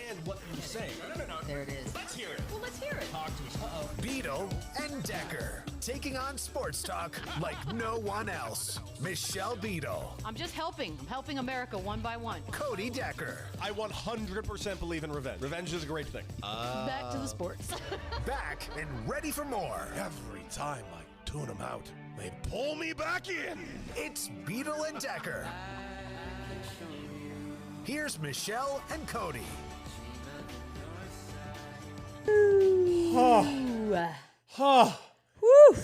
understand what you're saying. No. There it is. Let's hear it. Well, let's hear it. Talk to us. Uh-oh. Beadle and Decker, taking on sports talk like no one else. Michelle Beadle, I'm just helping. I'm helping America one by one. Cody Decker. I 100% believe in revenge. Revenge is a great thing. Back to the sports. Back and ready for more. Every time I tune them out, they pull me back in. It's Beadle and Decker. Here's Michelle and Cody.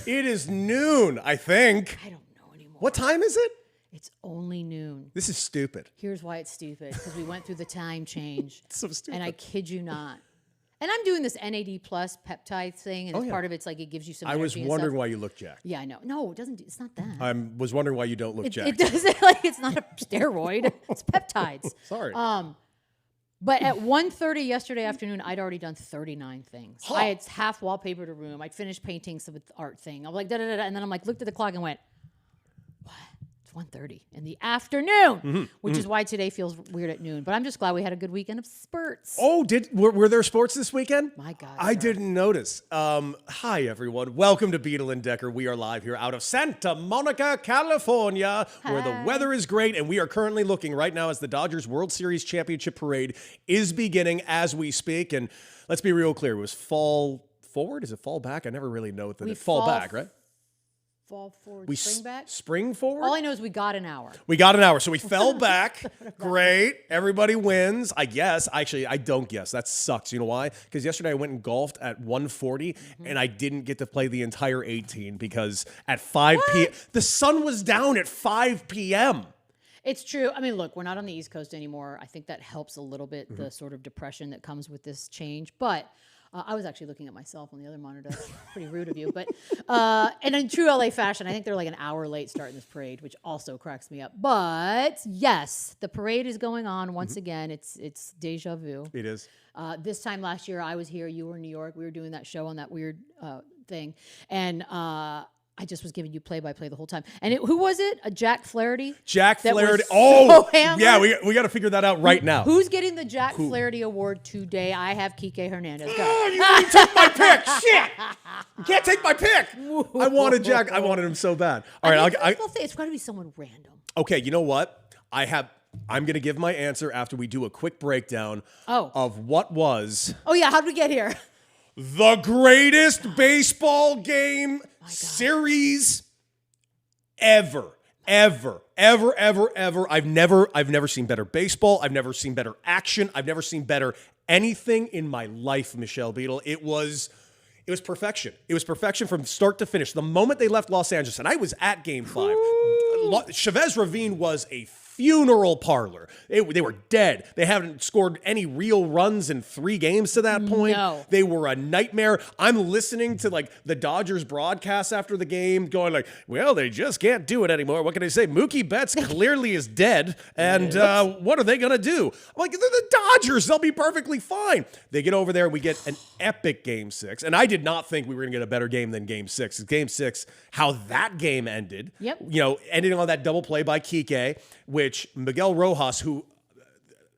It is noon, I think. I don't know anymore. What time is it? It's only noon. This is stupid. Here's why it's stupid. Because we went through the time change. It's so stupid. And I kid you not. And I'm doing this NAD plus peptide thing, and part of it's like it gives you some. I was energy and wondering stuff. why you look jacked. Yeah, I know. No, it doesn't. It's not that. I was wondering why you don't look jacked. It doesn't like it's not a steroid. It's peptides. Sorry. But at 1:30 yesterday afternoon, I'd already done 39 things. Huh. I had half wallpapered a room. I'd finished painting some art thing. I'm like da da da, and then I'm like looked at the clock and went, what? It's 1:30 in the afternoon, which is why today feels weird at noon. But I'm just glad we had a good weekend of spurts. Oh, were there sports this weekend? My God, I sir. didn't notice. Hi, everyone. Welcome to Beadle and Decker. We are live here out of Santa Monica, California, where the weather is great, and we are currently looking right now as the Dodgers World Series Championship Parade is beginning as we speak. And let's be real clear. It was fall forward? Is it fall back? I never really know what the fall back, right? Fall forward, spring back. Spring forward? All I know is we got an hour. We got an hour, so we fell back. Great. Everybody wins, I guess. Actually, I don't guess. That sucks. You know why? Because yesterday I went and golfed at 1:40, and I didn't get to play the entire 18 because at 5 p.m. the sun was down at 5 p.m. It's true. I mean, look, we're not on the East Coast anymore. I think that helps a little bit, the sort of depression that comes with this change. But I was actually looking at myself on the other monitor. Pretty rude of you. But and in true LA fashion, I think they're like an hour late starting this parade, which also cracks me up. But yes, the parade is going on once again. It's deja vu. It is. This time last year, I was here. You were in New York. We were doing that show on that weird thing. And I just was giving you play-by-play the whole time. And who was it? Jack Flaherty? Jack That was Flaherty. so hammered. Yeah, we got to figure that out right now. Who's getting the Jack Flaherty Award today? I have Kike Hernandez. Go. Oh, you took my pick. Shit. You can't take my pick. I wanted Jack. I wanted him so bad. All right. It's got to be someone random. Okay, you know what? I'm going to give my answer after we do a quick breakdown of what was Oh, yeah. How did we get here? the greatest baseball game series ever. I've never seen better baseball. I've never seen better action. I've never seen better anything in my life, Michelle Beadle. It was perfection. It was perfection from start to finish. The moment they left Los Angeles, and I was at Game 5, Chavez Ravine was a funeral parlor. They were dead. They haven't scored any real runs in 3 games to that point. No. They were a nightmare. I'm listening to like the Dodgers broadcast after the game going like, well, they just can't do it anymore. What can I say? Mookie Betts clearly is dead. And what are they going to do? I'm like, they're the Dodgers. They'll be perfectly fine. They get over there. We get an epic Game 6. And I did not think we were going to get a better game than Game 6. Game 6, how that game ended. Yep. You know, ending on that double play by Kike, which Miguel Rojas, who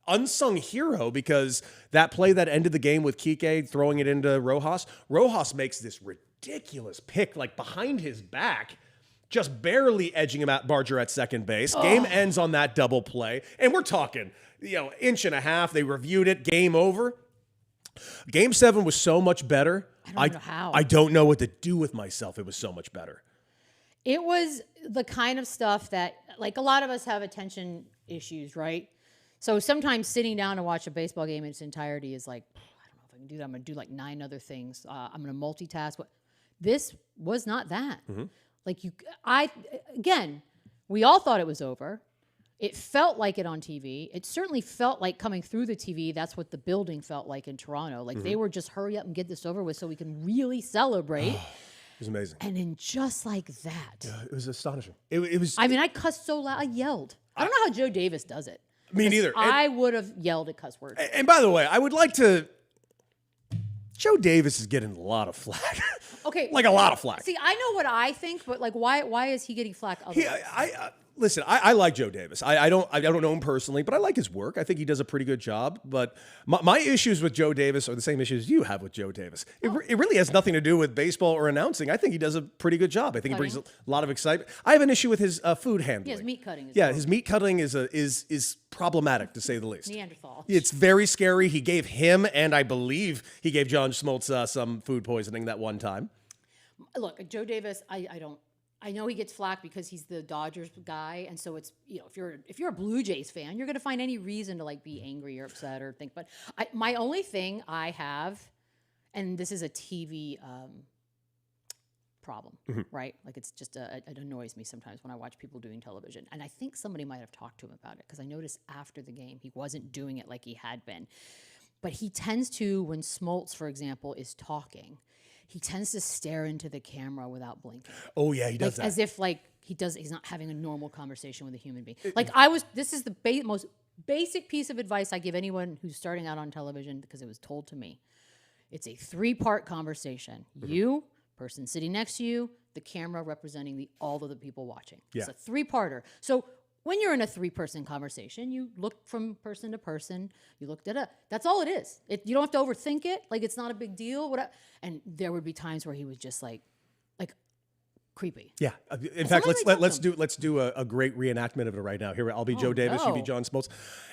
unsung hero because that play that ended the game with Kike throwing it into Rojas makes this ridiculous pick like behind his back, just barely edging him at Barger at second base. Game ends on that double play. And we're talking, inch and a half. They reviewed it. Game over. Game 7 was so much better. I don't know how. I don't know what to do with myself. It was so much better. It was the kind of stuff that, like, a lot of us have attention issues, right? So sometimes sitting down to watch a baseball game in its entirety is like, I don't know if I can do that. I'm going to do like 9 other things. I'm going to multitask. This was not that. Like again, we all thought it was over. It felt like it on TV. It certainly felt like coming through the TV. That's what the building felt like in Toronto. Like they were just hurry up and get this over with so we can really celebrate. It was amazing. And then just like that. Yeah, it was astonishing. It was. I mean, I cussed so loud. I yelled. I don't know how Joe Davis does it. Me neither. I would have yelled at cuss words. And by the way, I would like to. Joe Davis is getting a lot of flack. Okay. Like a lot of flack. See, I know what I think, but like, why is he getting flack? Listen, I like Joe Davis. I don't know him personally, but I like his work. I think he does a pretty good job. But my issues with Joe Davis are the same issues you have with Joe Davis. It really has nothing to do with baseball or announcing. I think he does a pretty good job. I think he brings a lot of excitement. I have an issue with his food handling. Yeah, his meat cutting. His meat cutting is problematic to say the least. Neanderthal. It's very scary. He gave him, and I believe he gave John Smoltz some food poisoning that one time. Look, Joe Davis, I know he gets flack because he's the Dodgers guy, and so it's, if you're a Blue Jays fan, you're going to find any reason to like be angry or upset or think. But my only thing I have, and this is a TV problem, right? Like it's just it annoys me sometimes when I watch people doing television, and I think somebody might have talked to him about it because I noticed after the game he wasn't doing it like he had been, but he tends to, when Smoltz, for example, is talking. He tends to stare into the camera without blinking. Oh yeah, he does that. As if he's not having a normal conversation with a human being. This is the most basic piece of advice I give anyone who's starting out on television because it was told to me. It's a 3-part conversation. You, person sitting next to you, the camera representing all of the people watching. Yeah. It's a 3-parter. So when you're in a 3-person conversation, you look from person to person. You looked at it. That's all it is. You don't have to overthink it. Like it's not a big deal. Whatever. And there would be times where he was just like creepy. Yeah. In fact, let's do a great reenactment of it right now. Here, I'll be Joe Davis. You be John Smoltz.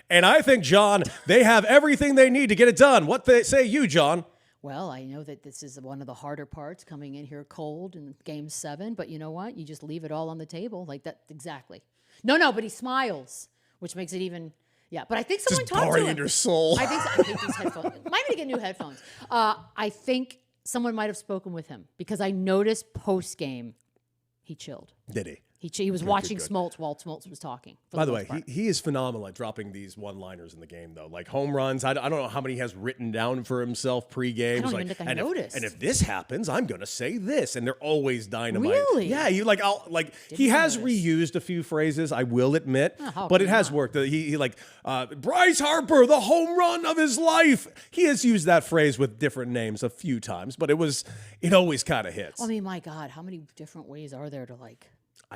And I think, John, they have everything they need to get it done. What say you, John? Well, I know that this is one of the harder parts coming in here cold in Game 7, but you know what? You just leave it all on the table like that. Exactly. No, but he smiles, which makes it even, yeah. But I think someone talked to him. Just in your soul. I hate these headphones. Might need to get new headphones. I think someone might have spoken with him because I noticed post-game he chilled. Did he? He was watching Smoltz while Smoltz was talking. By the way, he is phenomenal at dropping these one-liners in the game, though. Like home runs. I don't know how many he has written down for himself pre-game. I don't even think I noticed. And if this happens, I'm going to say this. And they're always dynamite. Really? Yeah. He has reused a few phrases, I will admit. But it has worked. He Bryce Harper, the home run of his life. He has used that phrase with different names a few times, but it always kind of hits. I mean, my God, how many different ways are there to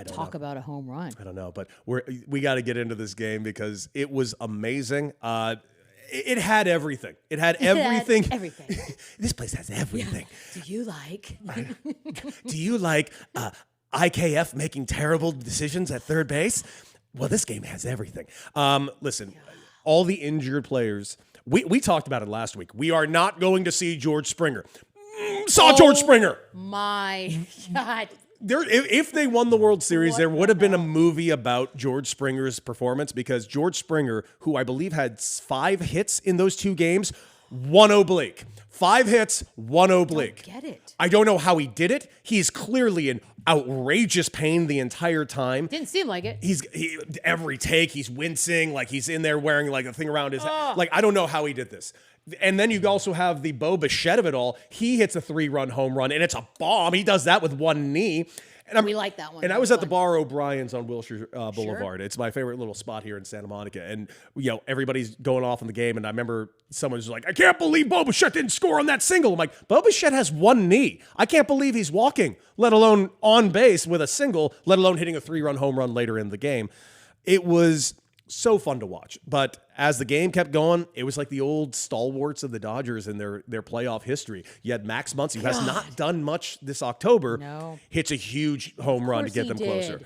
talk about a home run? I don't know, but we got to get into this game because it was amazing. It had everything. It had everything. Everything. This place has everything. Yeah. Do you like IKF making terrible decisions at third base? Well, this game has everything. Listen, all the injured players. We talked about it last week. We are not going to see George Springer. George Springer. My God. If they won the World Series, there would have been a movie about George Springer's performance because George Springer, who I believe had 5 hits in those 2 games, 1 oblique. 5 hits, 1 oblique. I don't get it. I don't know how he did it. He's clearly in outrageous pain the entire time. Didn't seem like it. Every take, he's wincing, like he's in there wearing like a thing around his head. Like, I don't know how he did this. And then you also have the Bo Bichette of it all. He hits a 3-run home run, and it's a bomb. He does that with one knee. And we like that one. And I was at the Bar O'Brien's on Wilshire Boulevard. Sure. It's my favorite little spot here in Santa Monica. And, everybody's going off in the game. And I remember someone was like, I can't believe Bo Bichette didn't score on that single. I'm like, Bo Bichette has one knee. I can't believe he's walking, let alone on base with a single, let alone hitting a 3-run home run later in the game. It was so fun to watch. But as the game kept going, it was like the old stalwarts of the Dodgers in their playoff history. You had Max Muncy, who has not done much this October, hits a huge home run to get them closer.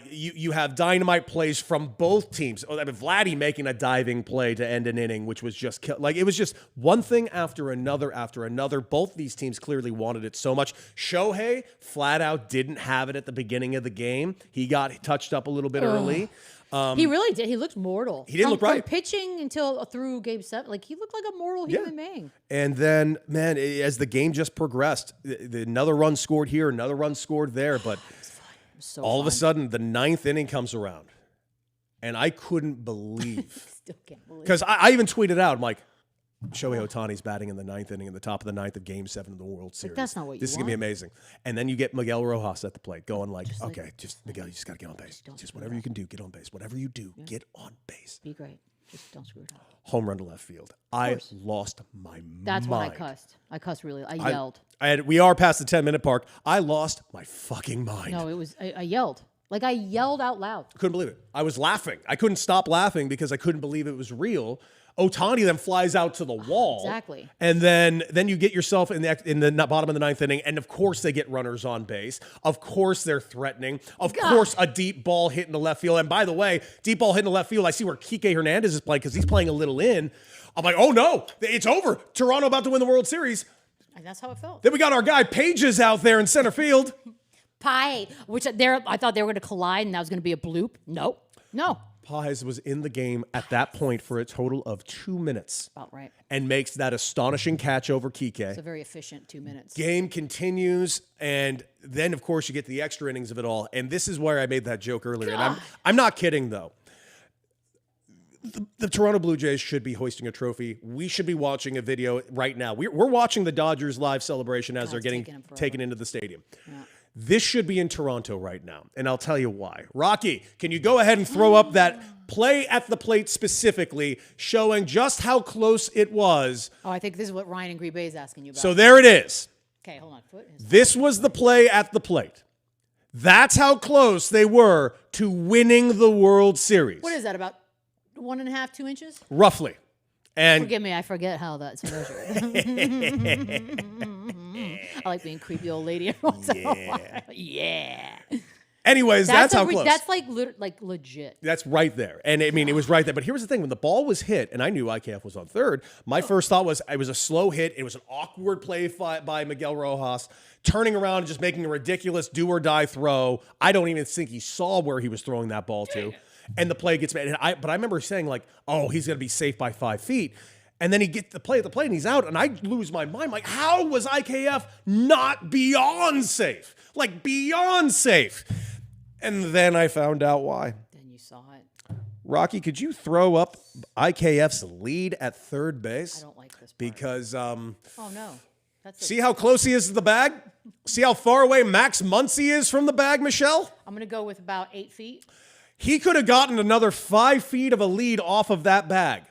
You have dynamite plays from both teams. Vladdy making a diving play to end an inning, which was just it was just one thing after another. Both these teams clearly wanted it so much. Shohei flat out didn't have it at the beginning of the game. He got touched up a little bit early. He really did. He looked mortal. He didn't look right. From pitching through Game 7, he looked like a mortal human being. And then, man, as the game just progressed, another run scored here, another run scored there, but all of a sudden, the 9th inning comes around, and I couldn't believe. Still can't believe. Because I even tweeted out, I'm like, Shohei Ohtani's batting in the 9th inning in the top of the 9th of Game 7 of the World Series. That's not what you This is going to be amazing. And then you get Miguel Rojas at the plate going Miguel, you just got to get on base. Just whatever you can do, get on base. Whatever you do, get on base. Be great. Just don't screw it up. Home run to left field. I lost my mind. That's when I cussed. I cussed really. I yelled. We are past the 10-minute mark. I lost my fucking mind. No, it was, I yelled. Like, I yelled out loud. Couldn't believe it. I was laughing. I couldn't stop laughing because I couldn't believe it was real. Ohtani then flies out to the wall. Exactly. And then you get yourself in the bottom of the ninth inning, and of course they get runners on base. Of course they're threatening. Of course a deep ball hit in the left field. And by the way, deep ball hit in the left field, I see where Kike Hernandez is playing because he's playing a little in. I'm like, oh no, it's over. Toronto about to win the World Series. And that's how it felt. Then we got our guy Pages out there in center field. Pie, which I thought they were going to collide and that was going to be a bloop. No. Pies was in the game at that point for a total of 2 minutes. About right. And makes that astonishing catch over Kike. It's a very efficient 2 minutes. Game continues, and then, of course, you get the extra innings of it all. And this is where I made that joke earlier. And I'm not kidding, though. The Toronto Blue Jays should be hoisting a trophy. We should be watching a video right now. We're watching the Dodgers live celebration as they're getting taken into the stadium. Yeah. This should be in Toronto right now, and I'll tell you why. Rocky, can you go ahead and throw up that play at the plate specifically, showing just how close it was? Oh, I think this is what Ryan and Green Bay is asking you about. So there it is. Okay, hold on. This was the play at the plate. That's how close they were to winning the World Series. What is that, about 1.5, 2 inches? Roughly. And forgive me, I forget how that's measured. I like being creepy old lady every once in a while. Yeah. Anyways, that's how close. That's like legit. That's right there. And I mean, it was right there. But here's the thing. When the ball was hit, and I knew IKF was on third, my first thought was it was a slow hit. It was an awkward play by Miguel Rojas, turning around and just making a ridiculous do-or-die throw. I don't even think he saw where he was throwing that ball to. And the play gets made. But I remember saying, like, oh, he's going to be safe by 5 feet. And then he gets the play at the plate, and he's out. And I lose my mind. Like, how was IKF not beyond safe? Like, beyond safe. And then I found out why. Then you saw it. Rocky, could you throw up IKF's lead at third base? I don't like this part. Because, oh, no. See how close he is to the bag? See how far away Max Muncy is from the bag, Michelle? I'm going to go with about 8 feet. He could have gotten another 5 feet of a lead off of that bag.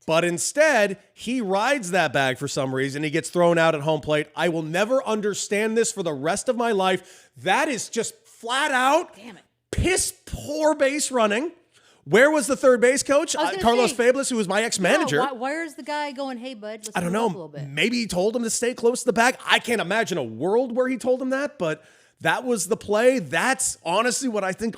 But instead, he rides that bag for some reason. He gets thrown out at home plate. I will never understand this for the rest of my life. That is just flat out piss poor base running. Where was the third base coach? Carlos Fablis, who was my ex-manager. Yeah, where's the guy going, hey, bud, let's I don't move know. up a little bit. Maybe he told him to stay close to the bag. I can't imagine a world where he told him that, but that was the play. That's honestly what I think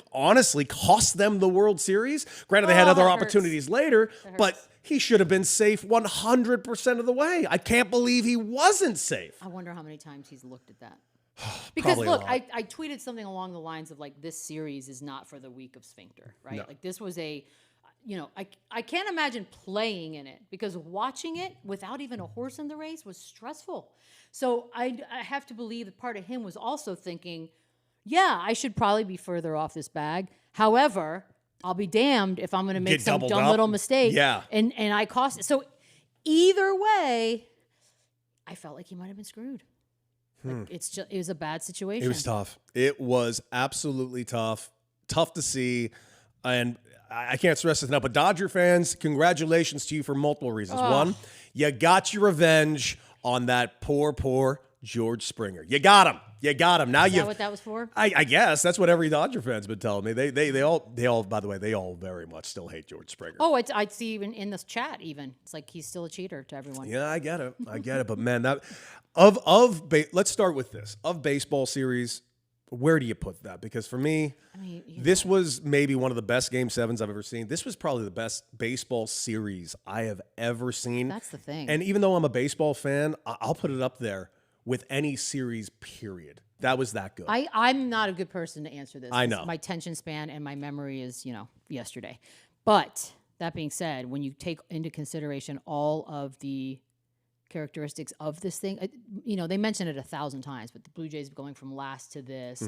cost them the World Series. Granted, they had other opportunities later, but he should have been safe 100% of the way. I can't believe he wasn't safe. I wonder how many times he's looked at that. Because look, I tweeted something along the lines of like, this series is not for the weak of sphincter, right? No. Like this was I can't imagine playing in it because watching it without even a horse in the race was stressful. So I have to believe that part of him was also thinking, yeah, I should probably be further off this bag. However, I'll be damned if I'm going to make some dumb little mistake. Yeah. And I cost it. So either way, I felt like he might have been screwed. Like it was a bad situation. It was tough. It was absolutely tough. Tough to see. And I can't stress this enough, but Dodger fans, congratulations to you for multiple reasons. One, you got your revenge on that poor George Springer. You got him. Now Is that what that was for? I guess that's what every Dodger fan's been telling me. They all, by the way, they all very much still hate George Springer. Oh, I'd see even in this chat. Even it's like he's still a cheater to everyone. Yeah, I get it. But man, that let's start with this baseball series. Where do you put that? Because for me, this was maybe one of the best Game 7s I've ever seen. This was probably the best baseball series I have ever seen. That's the thing. And even though I'm a baseball fan, I'll put it up there with any series, period. That was that good. I'm not a good person to answer this. I know. My attention span and my memory is, yesterday. But that being said, when you take into consideration all of the characteristics of this thing, they mention it 1,000 times, but the Blue Jays going from last to this,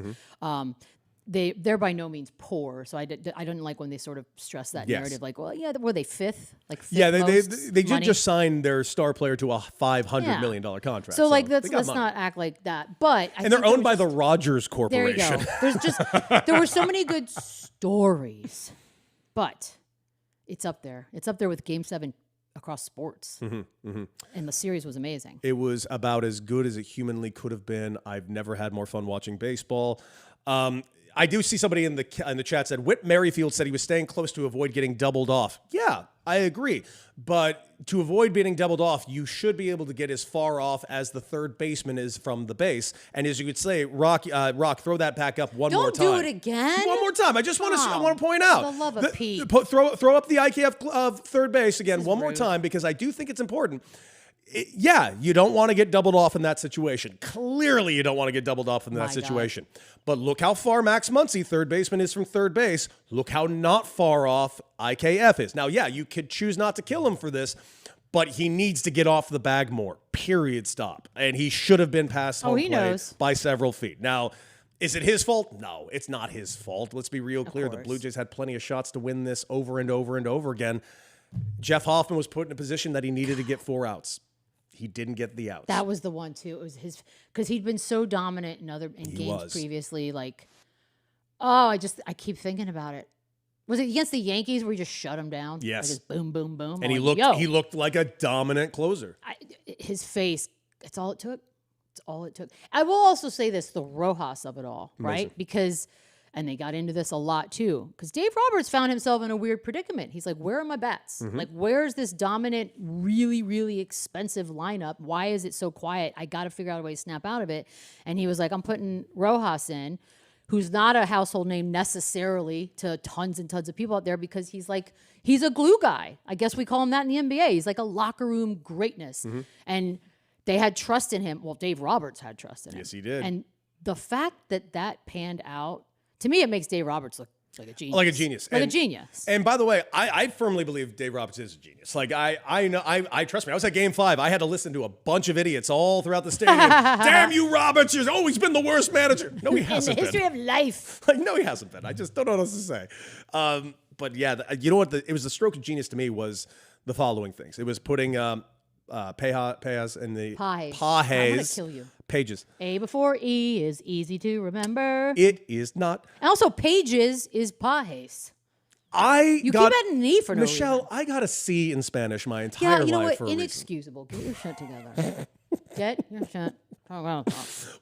they're by no means poor. So I didn't like when they sort of stress that narrative, like, well, yeah, were they fifth? Like fifth they did just sign their star player to a $500 million contract. So like, let's not act like that. But and they're owned by the Rogers Corporation. There you go. There were so many good stories, but it's up there. It's up there with Game 7 across sports. And the series was amazing. It was about as good as it humanly could have been. I've never had more fun watching baseball. I do see somebody in the chat said Whit Merrifield said he was staying close to avoid getting doubled off. Yeah, I agree. But to avoid being doubled off, you should be able to get as far off as the third baseman is from the base. And as you could say, Rock, throw that back up one more time. Don't do it again. One more time. I just want to point out. For the love of Pete. Throw up the IKF of third base again one more rude. time, because I do think it's important. Yeah, you don't want to get doubled off in that situation. Clearly, you don't want to get doubled off in that situation. But look how far Max Muncy, third baseman, is from third base. Look how not far off IKF is. Now, yeah, you could choose not to kill him for this, but he needs to get off the bag more. Period. Stop. And he should have been past home plate by several feet. Now, is it his fault? No, it's not his fault. Let's be real clear. The Blue Jays had plenty of shots to win this over and over and over again. Jeff Hoffman was put in a position that he needed to get 4 outs. He didn't get the outs. That was the one too. It was his, because he'd been so dominant in games previously. Like, I keep thinking about it. Was it against the Yankees where he just shut him down? Yes. Like just boom, boom, boom. And he looked like a dominant closer. His face. That's all it took. That's all it took. I will also say this: the Rojas of it all, right? Amazing. Because. And they got into this a lot too, because Dave Roberts found himself in a weird predicament. He's like, where are my bats? Like, where's this dominant, really, really expensive lineup? Why is it so quiet? I got to figure out a way to snap out of it. And he was like, I'm putting Rojas in, who's not a household name necessarily to tons and tons of people out there, because he's a glue guy. I guess we call him that in the NBA. He's like a locker room greatness. And they had trust in him. Well, Dave Roberts had trust in him. Yes, he did. And the fact that panned out, to me, it makes Dave Roberts look like a genius. Like a genius. Like a genius. And by the way, I firmly believe Dave Roberts is a genius. Like, I know, trust me, I was at Game 5. I had to listen to a bunch of idiots all throughout the stadium. Damn you, Roberts. You've always been the worst manager. No, he hasn't been. In the history of life. Like, no, he hasn't been. I just don't know what else to say. But yeah, you know what? It was the stroke of genius to me was the following things. It was putting Pages and the Pages. I'm gonna kill you. Pages. A before E is easy to remember. It is not. And also, Pages is Pajes. You keep adding an E for no Michelle, reason. I got a C in Spanish my entire life. Yeah, you know what? For a Inexcusable. Get your shit together. Get your shit.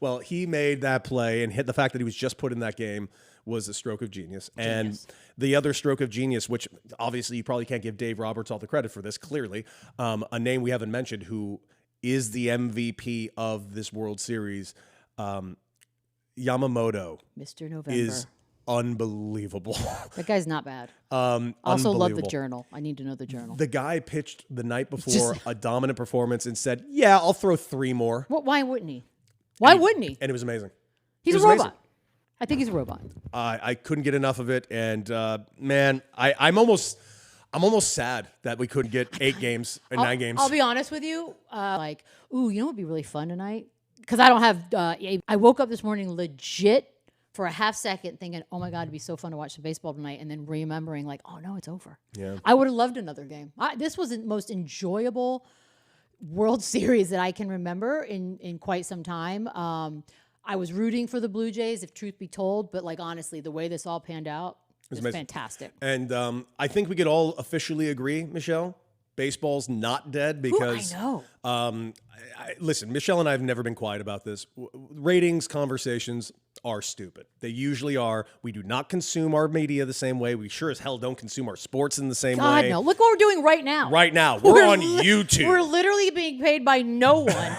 Well, he made that play, and hit the fact that he was just put in that game was a stroke of genius. And the other stroke of genius, which obviously you probably can't give Dave Roberts all the credit for this, clearly, a name we haven't mentioned who is the MVP of this World Series, Yamamoto. Mr. November. Is unbelievable. That guy's not bad. Also love the journal. I need to know the journal. The guy pitched the night before a dominant performance and said, yeah, I'll throw 3 more. Why wouldn't he? Why wouldn't he? And it was amazing. He's a robot. Amazing. I think he's a robot. I couldn't get enough of it. And man, I'm almost sad that we couldn't get 8 games and 9 games. I'll be honest with you. You know what would be really fun tonight? Because I don't have, I woke up this morning legit for a half second thinking, oh my God, it'd be so fun to watch the baseball tonight. And then remembering like, oh no, it's over. Yeah. I would have loved another game. This was the most enjoyable World Series that I can remember in quite some time. I was rooting for the Blue Jays, if truth be told, but like honestly, the way this all panned out was fantastic. And I think we could all officially agree, Michelle, baseball's not dead because I know. Listen, Michelle and I have never been quiet about this. Ratings conversations are stupid. They usually are. We do not consume our media the same way. We sure as hell don't consume our sports in the same God, way. no. Look what we're doing right now. Right now. We're on YouTube. We're literally being paid by no one.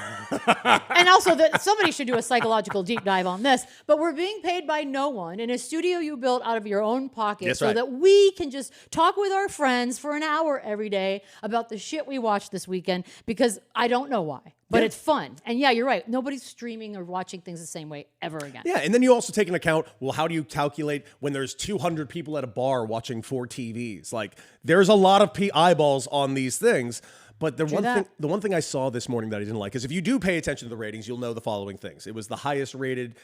And also, somebody should do a psychological deep dive on this. But we're being paid by no one in a studio you built out of your own pocket that we can just talk with our friends for an hour every day about the shit we watched this weekend because I don't know why. But it's fun. And yeah, you're right. Nobody's streaming or watching things the same way ever again. Yeah, and then you also take into account, well, how do you calculate when there's 200 people at a bar watching 4 TVs? Like, there's a lot of eyeballs on these things. But the one thing I saw this morning that I didn't like is if you do pay attention to the ratings, you'll know the following things. It was the highest rated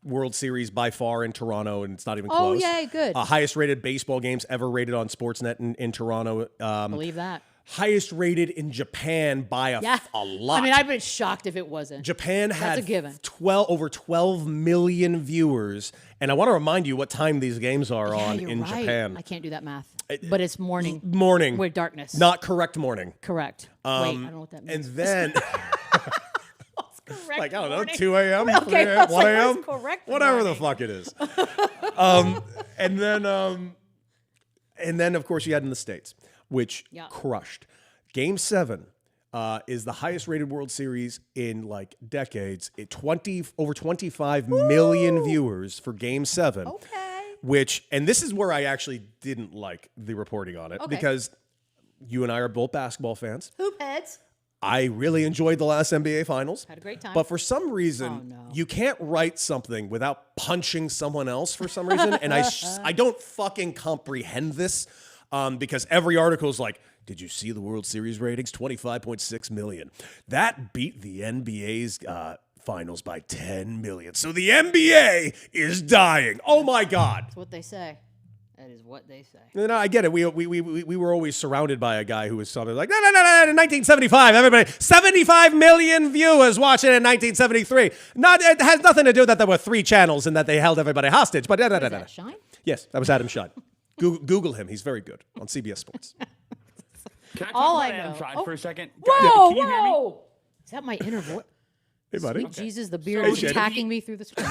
World Series by far in Toronto, and it's not even close. Oh, yeah, good. Highest rated baseball games ever rated on Sportsnet in Toronto. Believe that. Highest rated in Japan by a lot. I mean, I've been shocked if it wasn't. Japan had a given. over 12 million viewers. And I want to remind you what time these games are on in Japan. I can't do that math. But it's morning. Morning. With darkness. Not correct morning. Correct. Wait, I don't know what that means. And then... correct like, I don't know, morning. 2 a.m., Okay, 3 I a.m., was 1 like, a.m., what's correct whatever the morning? fuck it is. And then, of course, you had in the States, which crushed. Game 7 is the highest rated World Series in like decades. Over 25 million viewers for Game 7. Okay. And this is where I actually didn't like the reporting on it because you and I are both basketball fans. Hoop heads. I really enjoyed the last NBA Finals. Had a great time. But for some reason, you can't write something without punching someone else for some reason. And I don't fucking comprehend this because every article is like, did you see the World Series ratings? 25.6 million. That beat the NBA's finals by 10 million. So the NBA is dying. Oh, my God. That's what they say. That is what they say. No, I get it. We were always surrounded by a guy who was something like, no, 1975, everybody, 75 million viewers watching in 1973. It has nothing to do with that there were 3 channels and that they held everybody hostage. But Is that Shine? Yes, that was Adam Shine. Google him. He's very good on CBS Sports. Can I talk All about I Adam know. Shine for a second? Whoa, Can you hear me? whoa. Is that my inner voice? Hey, buddy. Sweet Jesus, the beard Hey, is Shane. attacking me through the screen.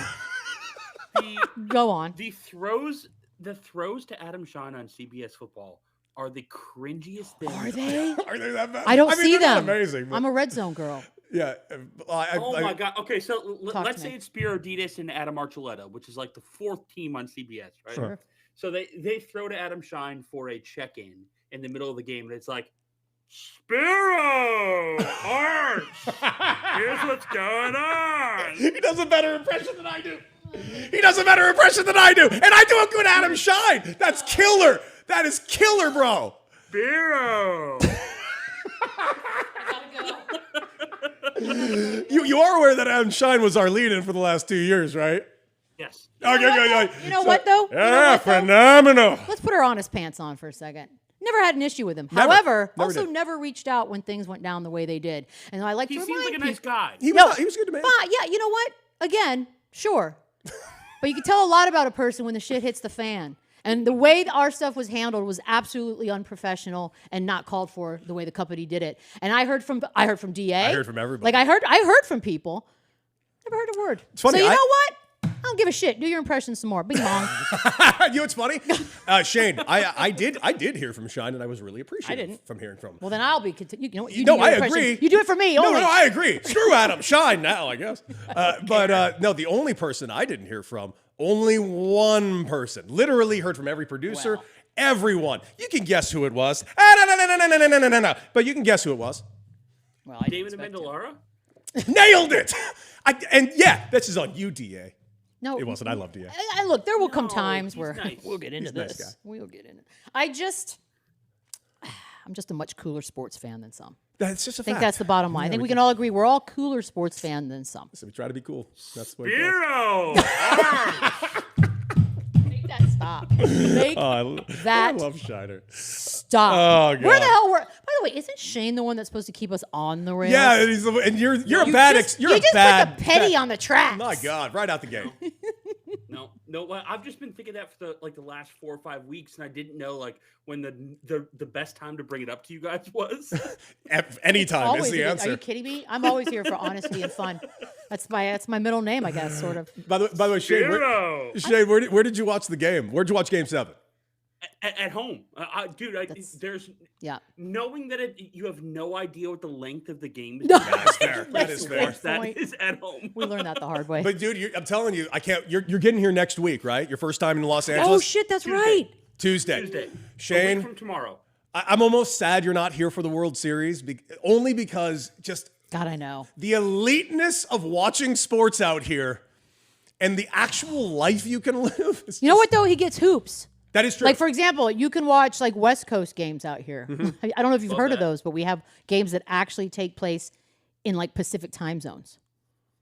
The, Go on. the throws to Adam Shine on CBS football are the cringiest things. Are they? Are they that bad? I don't see they're not them. amazing. But I'm a red zone girl. yeah. Oh my god. Okay, so Talk let's to say me. it's Spiro Ditas and Adam Archuleta, which is like the 4th team on CBS, right? Sure. So they throw to Adam Shine for a check-in the middle of the game, and it's like, Spiro, Arch, here's what's going on. He does a better impression than I do. And I do a good Adam Shine. That's killer. That is killer, bro. Spiro. You are aware that Adam Shine was our lead-in for the last 2 years, right? Yes. Okay. You know what, though? You know Yeah, what, though? phenomenal. Let's put our honest pants on for a second. Never had an issue with him. Never. However, Never also did. never reached out when things went down the way they did. And I like He to seems remind like a nice people. guy. He was good to me. Yeah, you know what? Again, sure. But you can tell a lot about a person when the shit hits the fan. And the way our stuff was handled was absolutely unprofessional and not called for the way the company did it. And I heard from DA. I heard from everybody. Like I heard from people. Never heard a word. It's funny, So you know what? I don't give a shit. Do your impression some more. Bing bong. You know what's funny? Shane, I did hear from Shine, and I was really appreciative from hearing from him. Well, then I'll be. You know what? You No, do your I impression. agree. You do it for me. No, only. I agree. Screw Adam Shine now, I guess. No, the only person I didn't hear from, only one person. Literally heard from every producer, Well. everyone. You can guess who it was. No. But you can guess who it was. Well, I didn't David expect it. Amendolara? Nailed it. This is on you, DA. No, It wasn't. I love DA. Look, there will come No, times he's where nice. we'll get into He's a nice this. guy. We'll get into it. I'm just a much cooler sports fan than some. That's just a I think fact. that's the bottom line. I think we can all agree we're all cooler sports fan than some. So we try to be cool. That's what it goes. Spiro. Make that stop. Make I that love Shiner. stop. Oh, God. Where the hell were? By the way, isn't Shane the one that's supposed to keep us on the rails? Yeah, and you're a You bad. just, You're you a just bad. put the petty bad- on the tracks. My God, right out the gate. No. Well, I've just been thinking that for the last 4 or 5 weeks, and I didn't know when the best time to bring it up to you guys was. Anytime Always is the a good- answer. Are you kidding me? I'm always here for honesty and fun. That's my middle name, I guess, sort of. By the way, Shane, Spiro. where did you watch the game? Where'd you watch Game 7? At home, there's Yeah. knowing that you have no idea what the length of the game is. No. That's fair. That is fair. That Point. is at home. We learned that the hard way. But dude, I'm telling you, I can't. You're getting here next week, right? Your first time in Los Oh Angeles. shit, that's Tuesday. right. Tuesday. Tuesday. A Shane, week from tomorrow. I'm almost sad you're not here for the World Series, only because just God, I know. the eliteness of watching sports out here and the actual life you can live. You know what though? He gets hoops. That is true. Like for example, you can watch like West Coast games out here. I don't know if you've heard of that. those, but we have games that actually take place in like Pacific time zones.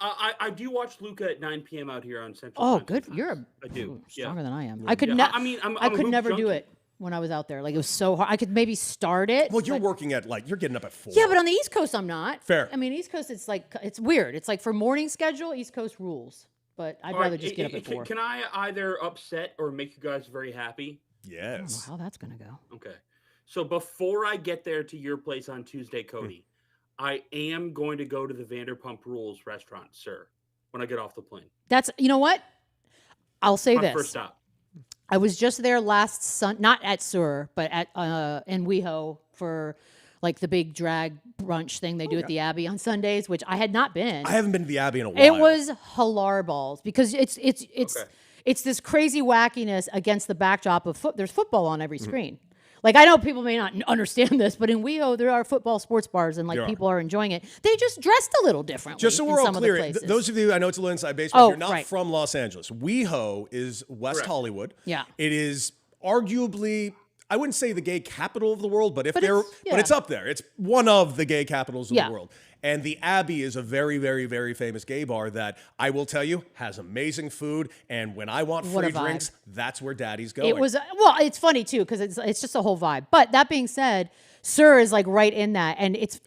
I do watch Luca at 9 p.m. out here on Central. Oh, Time good. sometimes. You're I do. ooh, Yeah. stronger than I am. I could Yeah, not. I mean, I'm I a could hoop never do junkie. it when I was out there. Like it was so hard. I could maybe start it. well, you're but- working at you're getting up at 4. Yeah, but on the East Coast, I'm not. Fair. I mean, East Coast, it's weird. It's like for morning schedule, East Coast rules. But I'd All rather right, just get up at 4. Can I either upset or make you guys very happy? I don't Yes. know how that's gonna go. Okay. So before I get there to your place on Tuesday, Cody, I am going to go to the Vanderpump Rules restaurant, sir, when I get off the plane. That's, you know what? I'll say My this. first stop. I was just there last not at Sur, but at in WeHo for like the big drag brunch thing they do at the Abbey on Sundays, which I had not been. I haven't been to the Abbey in a while. It was hilar balls because it's this crazy wackiness against the backdrop of there's football on every screen. Like, I know people may not understand this, but in WeHo, there are football sports bars, and like people are enjoying it. They just dressed a little differently. Just so we're all clear, those of you, I know it's a little inside baseball, you're not from Los Angeles. WeHo is West Hollywood. Yeah. It is arguably, I wouldn't say the gay capital of the world, but it's up there. It's one of the gay capitals of the world. And the Abbey is a very, very, very famous gay bar that I will tell you has amazing food. And when I want free drinks, that's where Daddy's going. It was it's funny too because it's just a whole vibe. But that being said, Sur is like right in that, and it's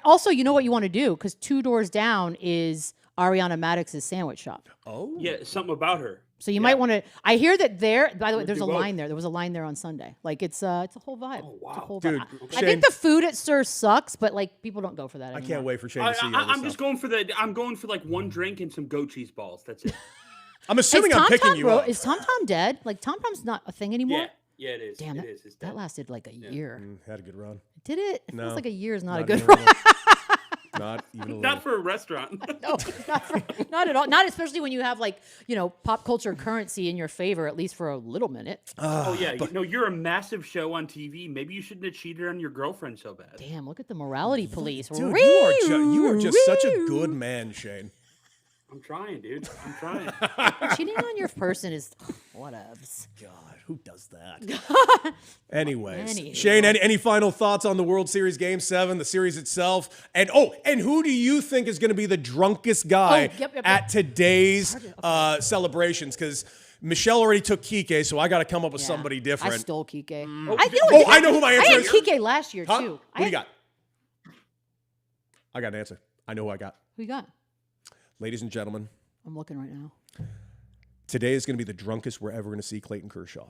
also, you know what you want to do, because 2 doors down is Ariana Maddox's sandwich shop. Oh yeah, something about her. So you might want to. I hear that there. By the way, there's a line there. There was a line there on Sunday. Like it's a whole vibe. Oh wow, it's a whole dude! Vibe. I think the food at Sur sucks, but like people don't go for that anymore. I can't wait for Shane to see you. I'm just going for I'm going for like one drink and some goat cheese balls. That's it. I'm assuming I'm picking you up. Is Tom Tom dead? Like Tom Tom's not a thing anymore. Yeah, it is. Damn, it is. It's that lasted like a year. Had a good run. Did it? It No, feels like a year is not a even good run. Not even a little. Not for a restaurant. No, not at all. Not especially when you have like, pop culture currency in your favor, at least for a little minute. Oh yeah, you're a massive show on TV. Maybe you shouldn't have cheated on your girlfend so bad. Damn, look at the morality police. Dude, you are just such a good man, Shane. I'm trying, dude. I'm trying. Cheating on your person is whatevs. God, who does that? Anyways, Shane, any final thoughts on the World Series Game 7, the series itself? And who do you think is going to be the drunkest guy at today's celebrations? Because Michelle already took Kike, so I got to come up with somebody different. I stole Kike. I know who my answer is. I had Kike last year, too. Who do you got? I got an answer. I know who I got. Who you got? Ladies and gentlemen, I'm looking right now. today is going to be the drunkest we're ever going to see Clayton Kershaw.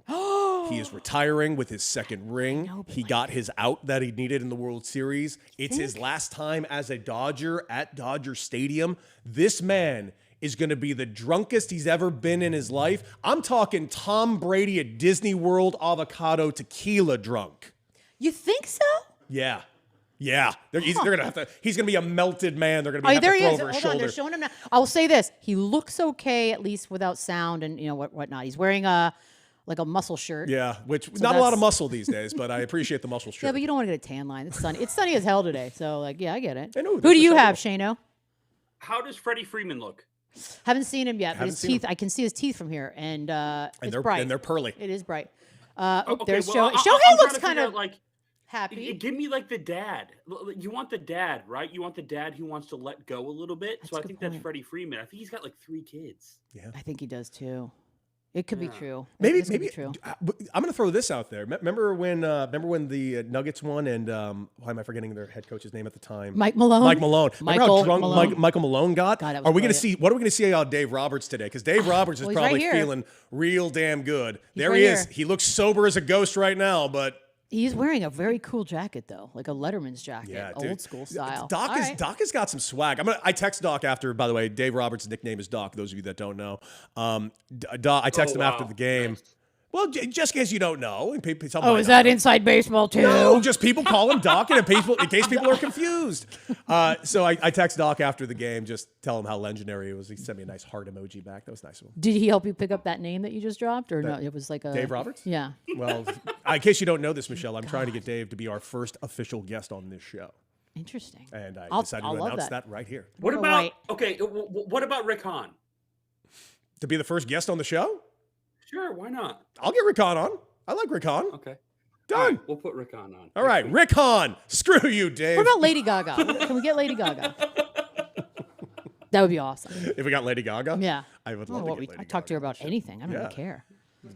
He is retiring with his second ring. He got his out that he needed in the World Series. It's his last time as a Dodger at Dodger Stadium. This man is going to be the drunkest he's ever been in his life. I'm talking Tom Brady at Disney World avocado tequila drunk. You think so? Yeah. Yeah, he's gonna be a melted man. They're gonna be there he throw is. over his Hold shoulder. on, they're showing him now. I will say this: he looks okay, at least without sound and whatnot. He's wearing a muscle shirt. Yeah, which not a lot of muscle these days, but I appreciate the muscle shirt. Yeah, but you don't want to get a tan line. It's sunny. It's sunny as hell today. So I get it. Who do you have, Shano? How does Freddie Freeman look? Haven't seen him yet, but his teeth. I can see his teeth from here, and it's bright. And they're pearly. It is bright. Okay, there's well, Shohei looks kind of like happy. Give me like the dad. You want the dad, right? You want the dad who wants to let go a little bit. So I think that's Freddie Freeman. I think he's got like 3 kids. Yeah, I think he does too. It could be true. Maybe be true. I'm going to throw this out there. Remember when the Nuggets won and why am I forgetting their head coach's name at the time? Mike Malone. Remember how drunk Malone. Michael Malone got? God, What are we going to see out of Dave Roberts today? Because Dave Roberts is probably feeling real damn good. There he is. He looks sober as a ghost right now, but he's wearing a very cool jacket, though, like a Letterman's jacket, yeah, old school style. Doc has got some swag. I text Doc after. By the way, Dave Roberts' nickname is Doc. Those of you that don't know, Doc. I text him after the game. Nice. Well, just in case you don't know, is that inside baseball too? No, just people call him Doc, in case people are confused. So I text Doc after the game, just tell him how legendary it was. He sent me a nice heart emoji back. That was nice of him. Did he help you pick up that name that you just dropped, or no? It was like a Dave Roberts. Yeah. Well, in case you don't know this, Michelle, I'm trying to get Dave to be our first official guest on this show. Interesting. And I decided to announce that right here. What about Rick Hahn? To be the first guest on the show? Sure, why not? I'll get Rick Hahn on. I like Rick Hahn. Okay. Done. Right, we'll put Rick Hahn on. All right, Rick Hahn. Screw you, Dave. What about Lady Gaga? Can we get Lady Gaga? That would be awesome. If we got Lady Gaga? Yeah. I would love to get Lady Gaga. I talk to her about anything. I don't even care.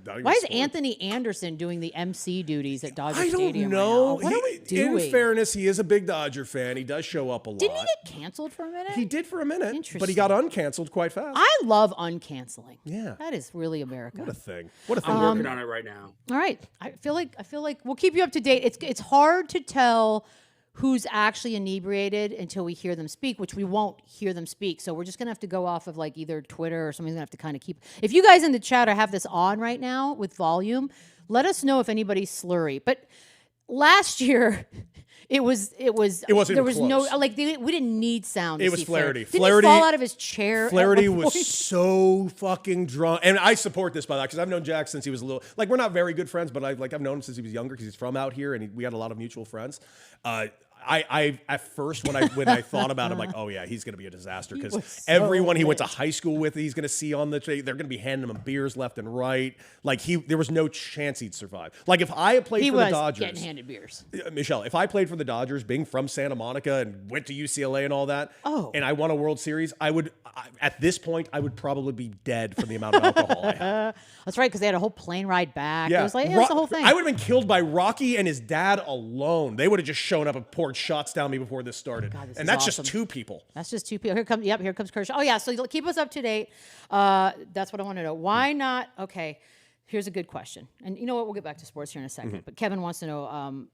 Why is Anthony Anderson doing the MC duties at Dodger Stadium? I don't know. Right now? What are we doing? In fairness, he is a big Dodger fan. He does show up a lot. Didn't he get canceled for a minute? He did for a minute. Interesting. But he got uncanceled quite fast. I love uncanceling. Yeah. That is really America. What a thing. I'm working on it right now. All right. I feel like we'll keep you up to date. It's hard to tell who's actually inebriated until we hear them speak, which we won't hear them speak. So we're just going to have to go off of like either Twitter or somebody's going to have to kind of keep. If you guys in the chat have this on right now with volume, let us know if anybody's slurry. But last year, it wasn't there was close. No, like we didn't need sound. It was Flaherty. Didn't he fall out of his chair? Flaherty was so fucking drunk, and I support this by that because I've known Jack since he was a little. Like we're not very good friends, but I've known him since he was younger because he's from out here, and we had a lot of mutual friends. I at first when I thought about him, like, oh yeah, he's gonna be a disaster because everyone he went to high school with, he's gonna see on the they're gonna be handing him beers left and right. Like there was no chance he'd survive. Like if I had played for the Dodgers, getting handed beers. Michelle, if I played for the Dodgers, being from Santa Monica and went to UCLA and all that, and I won a World Series, at this point I would probably be dead from the amount of alcohol I had. That's right, because they had a whole plane ride back. Yeah. It was like it was the whole thing. I would have been killed by Rocky and his dad alone. They would have just shown up and poured shots down me before this started. God, this and is that's awesome. just two people. That's just two people. Here comes Kershaw. Oh yeah, so keep us up to date. That's what I want to know. Why not? Okay, here's a good question. And you know what? We'll get back to sports here in a second. But Kevin wants to know,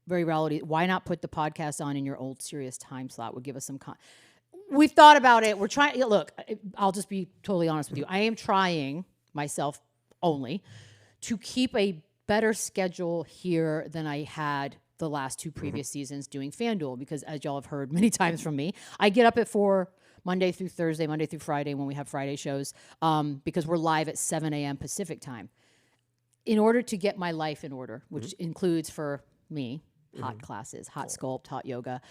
very reality. Why not put the podcast on in your old Sirius time slot? Would give us some. We've thought about it. We're trying. Look, I'll just be totally honest with you. I am trying myself only to keep a better schedule here than I had the last two previous seasons doing FanDuel, because as y'all have heard many times from me, I get up at 4 Monday through Thursday, Monday through Friday when we have Friday shows, because we're live at 7 a.m. Pacific time. In order to get my life in order, which includes for me, hot classes, hot sculpt, hot yoga,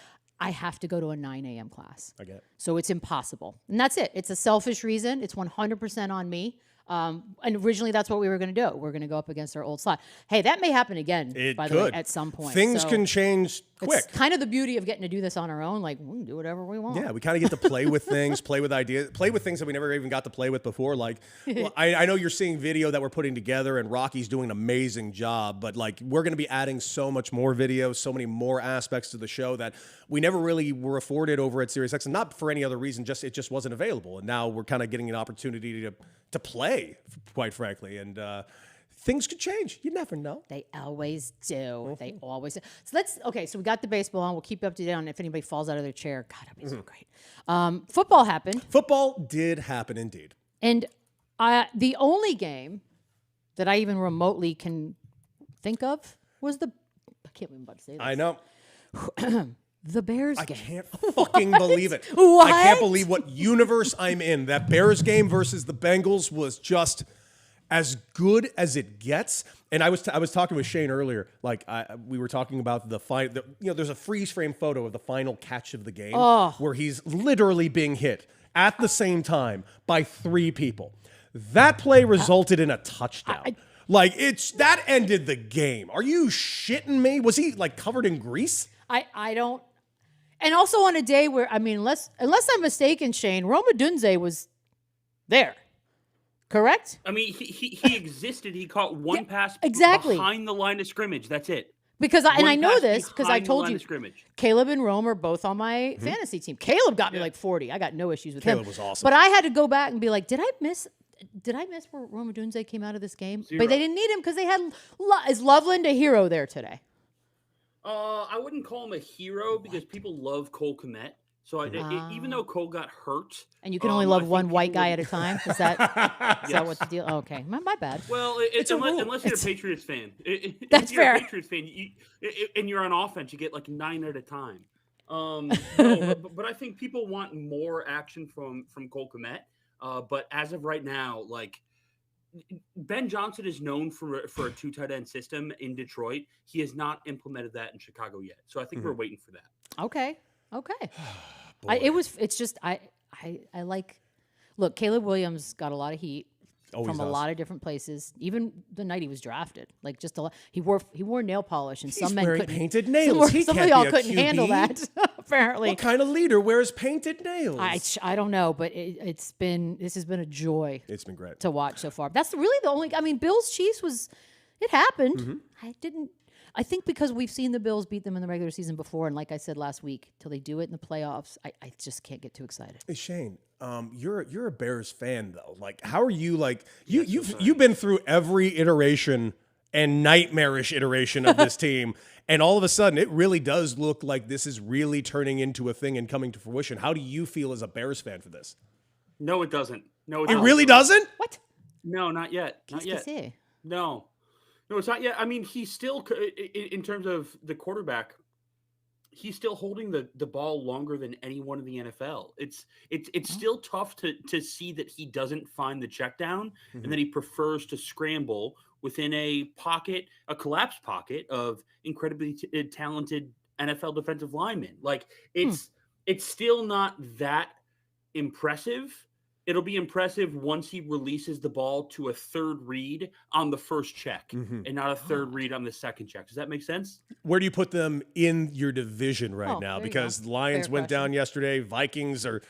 I have to go to a 9 a.m. class. I get it. So it's impossible. And that's it. It's a selfish reason. It's 100% on me. And originally, that's what we were going to do. We're going to go up against our old slot. Hey, that may happen again, by the way, at some point. Things can change quick. It's kind of the beauty of getting to do this on our own. Like, we can do whatever we want. Yeah, we kind of get to play with things, play with ideas, play with things that we never even got to play with before. Like, well, I know you're seeing video that we're putting together, and Rocky's doing an amazing job. But, like, we're going to be adding so much more videos, so many more aspects to the show that we never really were afforded over at SiriusXM. And not for any other reason, it just wasn't available. And now we're kind of getting an opportunity to play, quite frankly. And things could change. You never know. They always do. They always do. So we got the baseball on. We'll keep you up to date on if anybody falls out of their chair. God, that'd be so great. Football happened. Football did happen indeed. And the only game that I even remotely can think of was I can't believe I'm about to say this. I know. The Bears I game. can't fucking believe it. What? I can't believe what universe I'm in. That Bears game versus the Bengals was just as good as it gets. And I was talking with Shane earlier. Like we were talking about the final. There's a freeze frame photo of the final catch of the game where he's literally being hit at the same time by 3 people. That play resulted in a touchdown. That ended the game. Are you shitting me? Was he like covered in grease? I don't. And also on a day where, I mean, unless I'm mistaken, Shane, Roma Dunze was there. Correct? I mean, he existed. He caught one pass behind the line of scrimmage. That's it. Because I know this because I told you, scrimmage. Caleb and Rome are both on my fantasy team. Caleb got me like 40. I got no issues with him. Caleb was awesome. But I had to go back and be like, did I miss where Roma Dunze came out of this game? 0. But they didn't need him because they had is Loveland a hero there today? I wouldn't call him a hero because people love Cole Kmet. So even though Cole got hurt, and you can only love one white guy at a time, is that what the deal? Okay, my bad. Well, unless you're a Patriots fan, That's if you're fair. A Patriots fan, and you're on offense, you get like 9 at a time. But I think people want more action from Cole Kmet. But as of right now, like Ben Johnson is known for a 2 tight end system in Detroit. He has not implemented that in Chicago yet. So I think we're waiting for that. Okay. I like. Look, Caleb Williams got a lot of heat from a lot of different places. Even the night he was drafted, like just a lot. He wore nail polish, and some men couldn't. Painted nails. Some of y'all couldn't handle that. Apparently, what kind of leader wears painted nails? I don't know, but this has been a joy. It's been great to watch so far. That's really the only. I mean, Bills Chiefs it happened. I think because we've seen the Bills beat them in the regular season before, and like I said last week, till they do it in the playoffs, I just can't get too excited. Hey Shane, you're a Bears fan though. Like, how are you? Like, you've been through every iteration and nightmarish iteration of this team. And all of a sudden, it really does look like this is really turning into a thing and coming to fruition. How do you feel as a Bears fan for this? No, it doesn't. No, It really doesn't? What? No, not yet. Not Qu'est-ce que yet. c'est? No, it's not yet. I mean, he's still, in terms of the quarterback, he's still holding the ball longer than anyone in the NFL. It's still tough to see that he doesn't find the check down and that he prefers to scramble within a pocket, a collapsed pocket of incredibly talented NFL defensive linemen. Like it's still not that impressive. It'll be impressive once he releases the ball to a third read on the first check and not a third read on the second check. Does that make sense? Where do you put them in your division right Oh, now? there you Because go. the Lions Fair went down question. yesterday. Vikings are,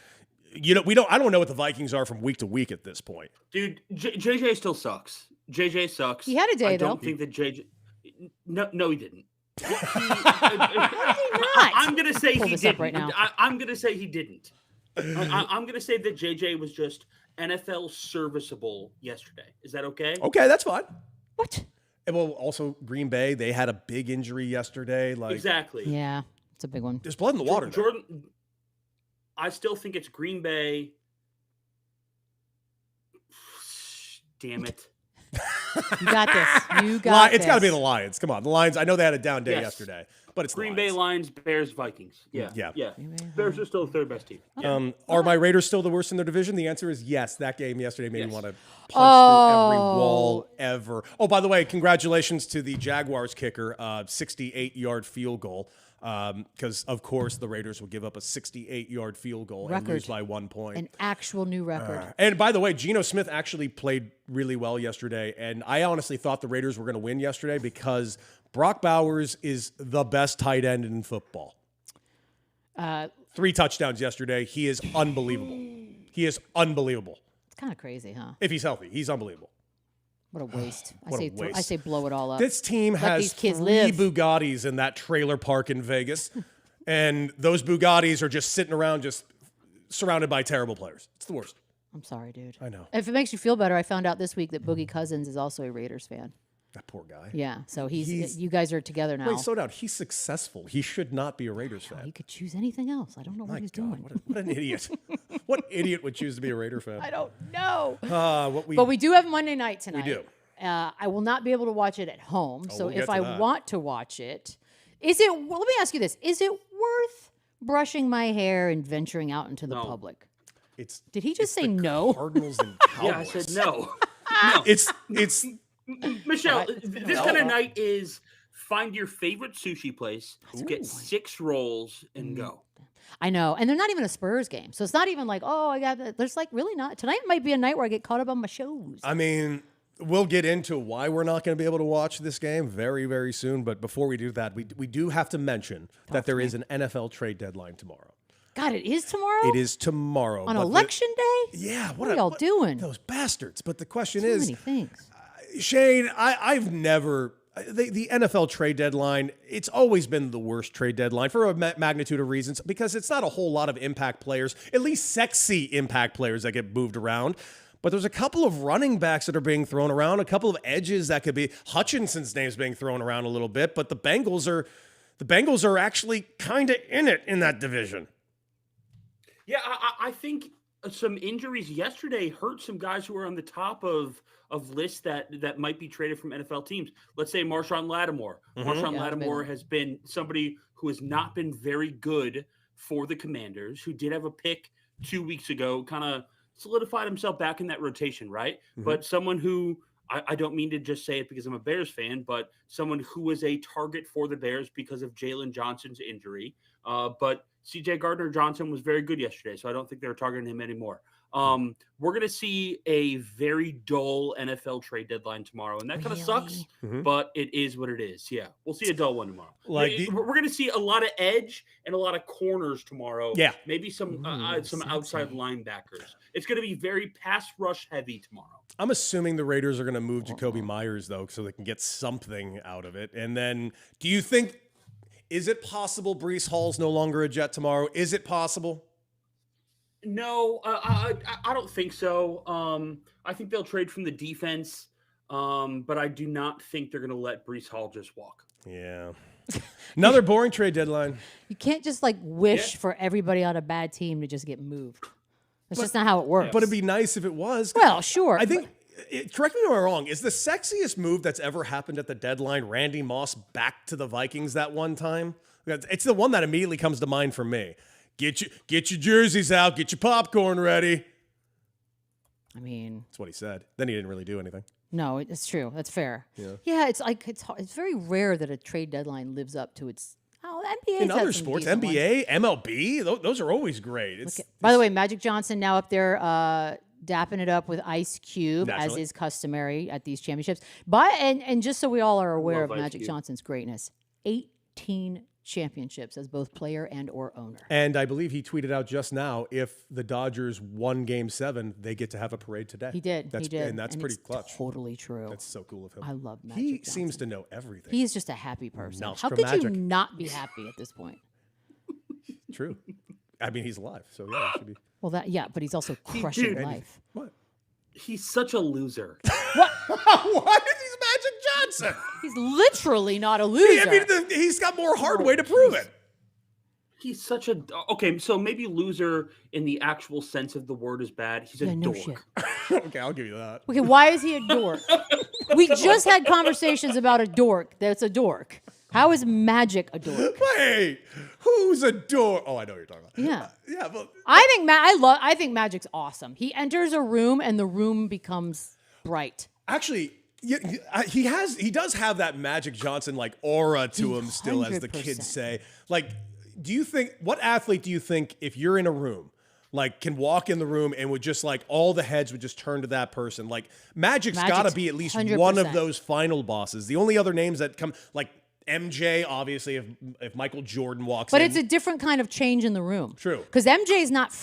I don't know what the Vikings are from week to week at this point. Dude, JJ still sucks. JJ sucks. He had a day, I don't though. think that JJ. No, he didn't. not? I'm gonna say Pull he this up didn't. right now. I'm gonna say he didn't. I'm gonna say that JJ was just NFL serviceable yesterday. Is that okay? Okay, that's fine. What? And well, also Green Bay, they had a big injury yesterday. Like Exactly. Yeah, it's a big one. there's blood in the water. there. Jordan, I still think it's Green Bay. Damn it. You got this. You got It's got to this. be the Lions. Come on, the Lions. I know they had a down day Yes. yesterday, but it's the Green Bay, Lions. Lions, Bears, Vikings. Yeah. Yeah. Green Bay, Bears are still the third best team. Are my Raiders still the worst in their division? The answer is yes. That game yesterday made me Yes. want to punch through every wall ever. Oh, by the way, congratulations to the Jaguars kicker, 68-yard field goal. Because of course the Raiders will give up a 68-yard field goal and Record. lose by 1 point. An actual new record. And by the way, Geno Smith actually played really well yesterday. And I honestly thought the Raiders were going to win yesterday because Brock Bowers is the best tight end in football. 3 touchdowns yesterday. He is unbelievable. He is unbelievable. It's kind of crazy, huh? If he's healthy, he's unbelievable. What a waste. What a waste. I say blow it all up. This team Let has these kids 3 live. Bugattis in that trailer park in Vegas. And those Bugattis are just sitting around just surrounded by terrible players. It's the worst. I'm sorry, dude. I know. If it makes you feel better, I found out this week that Boogie Cousins is also a Raiders fan. That poor guy. Yeah, so He's- you guys are together now. Wait, slow down. He's successful. He should not be a Raiders fan. He could choose anything else. I don't know My what he's God, doing. what an idiot. What idiot would choose to be a Raider fan? I don't know. What we But we do have Monday night tonight. do. I will not be able to watch it at home. So we'll get if to I that. want to watch it, is it? Well, let me ask you this: is it worth brushing my hair and venturing out into the No. public? it's Did he just it's say the no? Cardinals and Cowboys. Yeah, I said no. It's Michelle, What? this kind of night is find your favorite sushi place, get 6 rolls, and go. I know, and they're not even a Spurs game, so it's not even like, oh, I got. There's like really not. Tonight might be a night where I get caught up on my shows. I mean, we'll get into why we're not going to be able to watch this game very, very soon. But before we do that, we do have to mention that there is an NFL trade deadline tomorrow. God, it is tomorrow. It is tomorrow. on but election day. Yeah, What are y'all doing? Those bastards. But the question Too is, many things. Shane, I've never the NFL trade deadline. It's always been the worst trade deadline for a magnitude of reasons because it's not a whole lot of impact players, at least sexy impact players that get moved around. But there's a couple of running backs that are being thrown around, a couple of edges that could be Hutchinson's name's being thrown around a little bit. But the Bengals are actually kind of in it in that division. Yeah, I think some injuries yesterday hurt some guys who are on the top of lists that might be traded from NFL teams. Let's say Marshawn Lattimore. Marshawn Yeah, Lattimore has been somebody who has not been very good for the Commanders, who did have a pick 2 weeks ago, kind of solidified himself back in that rotation, right? But someone who I don't mean to just say it because I'm a Bears fan, but someone who was a target for the Bears because of Jalen Johnson's injury. But CJ Gardner-Johnson was very good yesterday, so I don't think they're targeting him anymore. We're going to see a very dull NFL trade deadline tomorrow, and that kind of sucks, but it is what it is. Yeah, we'll see a dull one tomorrow. We're going to see a lot of edge and a lot of corners tomorrow. Yeah. Maybe some outside linebackers. It's going to be very pass rush heavy tomorrow. I'm assuming the Raiders are going to move Jacoby Myers, though, so they can get something out of it. And then do you think, is it possible Breece Hall's no longer a Jet tomorrow? Is it possible? No, I don't think so. I think they'll trade from the defense. but I do not think they're going to let Breece Hall just walk. Yeah. Another boring trade deadline. You can't just like wish for everybody on a bad team to just get moved. That's just not how it works. But it'd be nice if it was. Well, sure. I think, correct me if I'm wrong, is the sexiest move that's ever happened at the deadline Randy Moss back to the Vikings that one time? It's the one that immediately comes to mind for me. Get your jerseys out. Get your popcorn ready. I mean, That's what he said. Then he didn't really do anything. no, it's true. That's fair. Yeah, it's like it's very rare that a trade deadline lives up to its. Oh, NBA In other sports, NBA, MLB, those are always great. By the way, Magic Johnson now up there dapping it up with Ice Cube, as Naturally. is customary at these championships. But and just so we all are aware Love of Ice Magic Cube. Johnson's greatness, 18 championships as both player and or owner. And I believe he tweeted out just now, if the Dodgers won Game 7, they get to have a parade today. He did. That's, he did. And that's pretty it's clutch. Totally true. That's so cool of him. I love Magic He Johnson. seems to know everything. He's just a happy person. How could Nostramagic. you not be happy at this point? True. I mean, he's alive, so yeah, it should be. Well, but he's also crushing dude. life. What? He's such a loser. What? He's Magic Johnson. He's literally not a loser. I mean, he's got more hard way to prove it. He's such a okay. So maybe loser in the actual sense of the word is bad. He's a Yeah, no dork. shit. Okay, I'll give you that. Okay, why is he a dork? We just had conversations about a dork that's a dork. How is Magic a dork? Wait, who's a dork? Oh, I know what you're talking about. Yeah. Yeah, but I think Magic's awesome. He enters a room and the room becomes bright. actually, he does have that Magic Johnson like aura to him still, as the 100%. kids say. Like, what athlete do you think, if you're in a room, like can walk in the room and would just like all the heads would just turn to that person? Like Magic's got to be at least 100%. one of those final bosses. The only other names that come, like MJ, obviously, if Michael Jordan walks But in. it's a different kind of change in the room. True. Because MJ's not.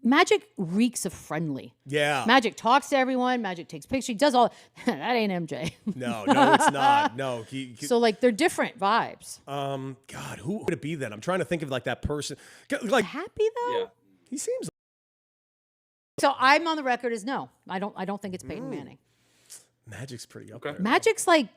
Magic reeks of friendly. Yeah. Magic talks to everyone. Magic takes pictures. He does all. That ain't MJ. No, it's not. No, he So like they're different vibes. God, who would it be then? I'm trying to think of like that person. Like Happy though. Yeah. he seems. So I'm on the record as no. I don't think it's Peyton Manning. Magic's pretty up Okay. there. Magic's like.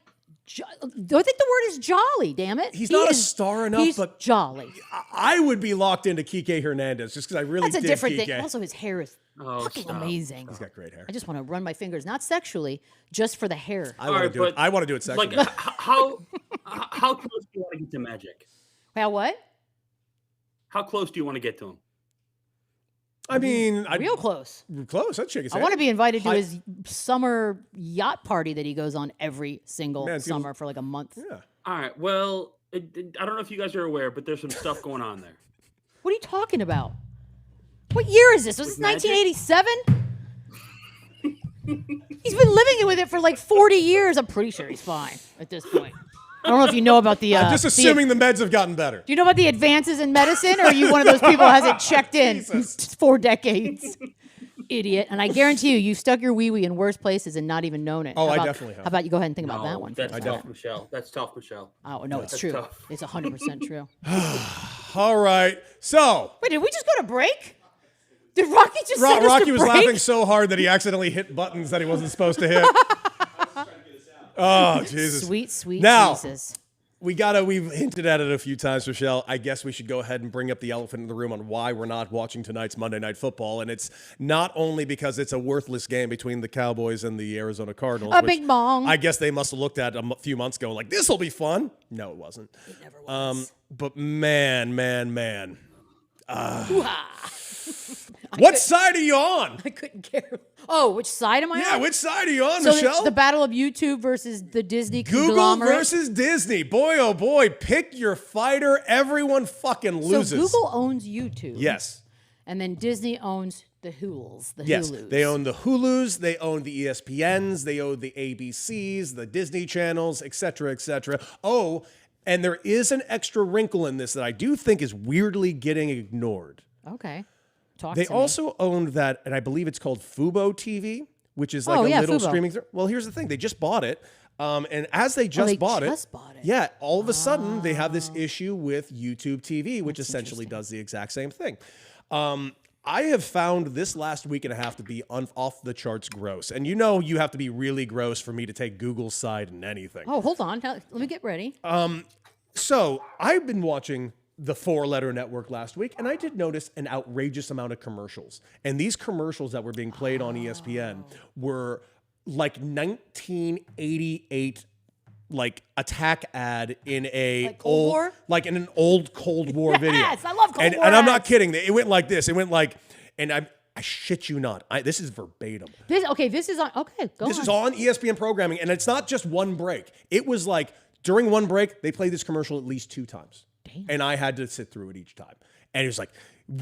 I think the word is jolly. Damn it. He's He not a is- star enough, He's but jolly. I would be locked into Kike Hernandez just because I really That's a dig different Kike. thing. Also, his hair is Oh, fucking stop. amazing. He's got great hair. I just want to run my fingers, not sexually, just for the hair. I want Alright, to do it. but, I want to do it sexually. Like how close do you want to get to Magic? Well, what? How close do you want to get to him? I mean, Real close. close. I'd shake his I hand. want to be invited to his summer yacht party that he goes on every single Man, it feels- summer for like a month. Yeah. All right. Well, I don't know if you guys are aware, but there's some stuff going on there. What are you talking about? What year is this? Was this Magic? 1987? He's been living with it for like 40 years. I'm pretty sure he's fine at this point. I don't know if you know about the. I'm just assuming the meds have gotten better. Do you know about the advances in medicine, or are you one of those people who hasn't checked in Jesus. 4 decades? Idiot. And I guarantee you stuck your wee-wee in worse places and not even known it. Oh, How I about- definitely have. How about you go ahead and think about No, that one? That's first? tough, Michelle. That's tough, Michelle. Oh, no, it's That's true. tough. It's 100% true. All right. So Wait, did we just go to break? Did Rocky just send us Rocky to was break? laughing so hard that he accidentally hit buttons that he wasn't supposed to hit. Oh, Jesus. Sweet, sweet Now- Jesus. We've hinted at it a few times, Rochelle. I guess we should go ahead and bring up the elephant in the room on why we're not watching tonight's Monday Night Football. And it's not only because it's a worthless game between the Cowboys and the Arizona Cardinals. A which bing bong. I guess they must have looked at a few months ago and like, this will be fun. No, it wasn't. It never was. But man. What side are you on? I couldn't care. Oh, which side am I Yeah, on? which side are you on, So it's Michelle? the battle of YouTube versus the Disney Google conglomerate. versus Disney. Boy, oh boy, pick your fighter. Everyone fucking loses. So Google owns YouTube. Yes. And then Disney owns the Huls, the Yes, Hulus. they own the Hulus, they own the ESPNs, they own the ABCs, the Disney channels, etc., etc. Oh, and there is an extra wrinkle in this that I do think is weirdly getting ignored. Okay. Talk They to me. also owned that, and I believe it's called Fubo TV, which is like Oh, a yeah, little Fubo. streaming. Well, here's the thing: they just bought it, and as they just they bought just it, bought it. yeah, all of a sudden they have this issue with YouTube TV, which essentially does the exact same thing. I have found this last week and a half to be off the charts gross. And you know you have to be really gross for me to take Google's side in anything. Oh, hold on. Let me get ready. So I've been watching the 4-letter network last week, and I did notice an outrageous amount of commercials. And these commercials that were being played on ESPN were like 1988 like attack ad in a Like Cold War? like in an old Cold War video. Yes, I love Cold War And I'm not ads. kidding. It went like this. It went like, and I shit you not. This is verbatim. This is on. Okay, go This on. is on ESPN programming, and it's not just one break. It was like during one break, they played this commercial at least 2 times. Damn. And I had to sit through it each time. And it was like,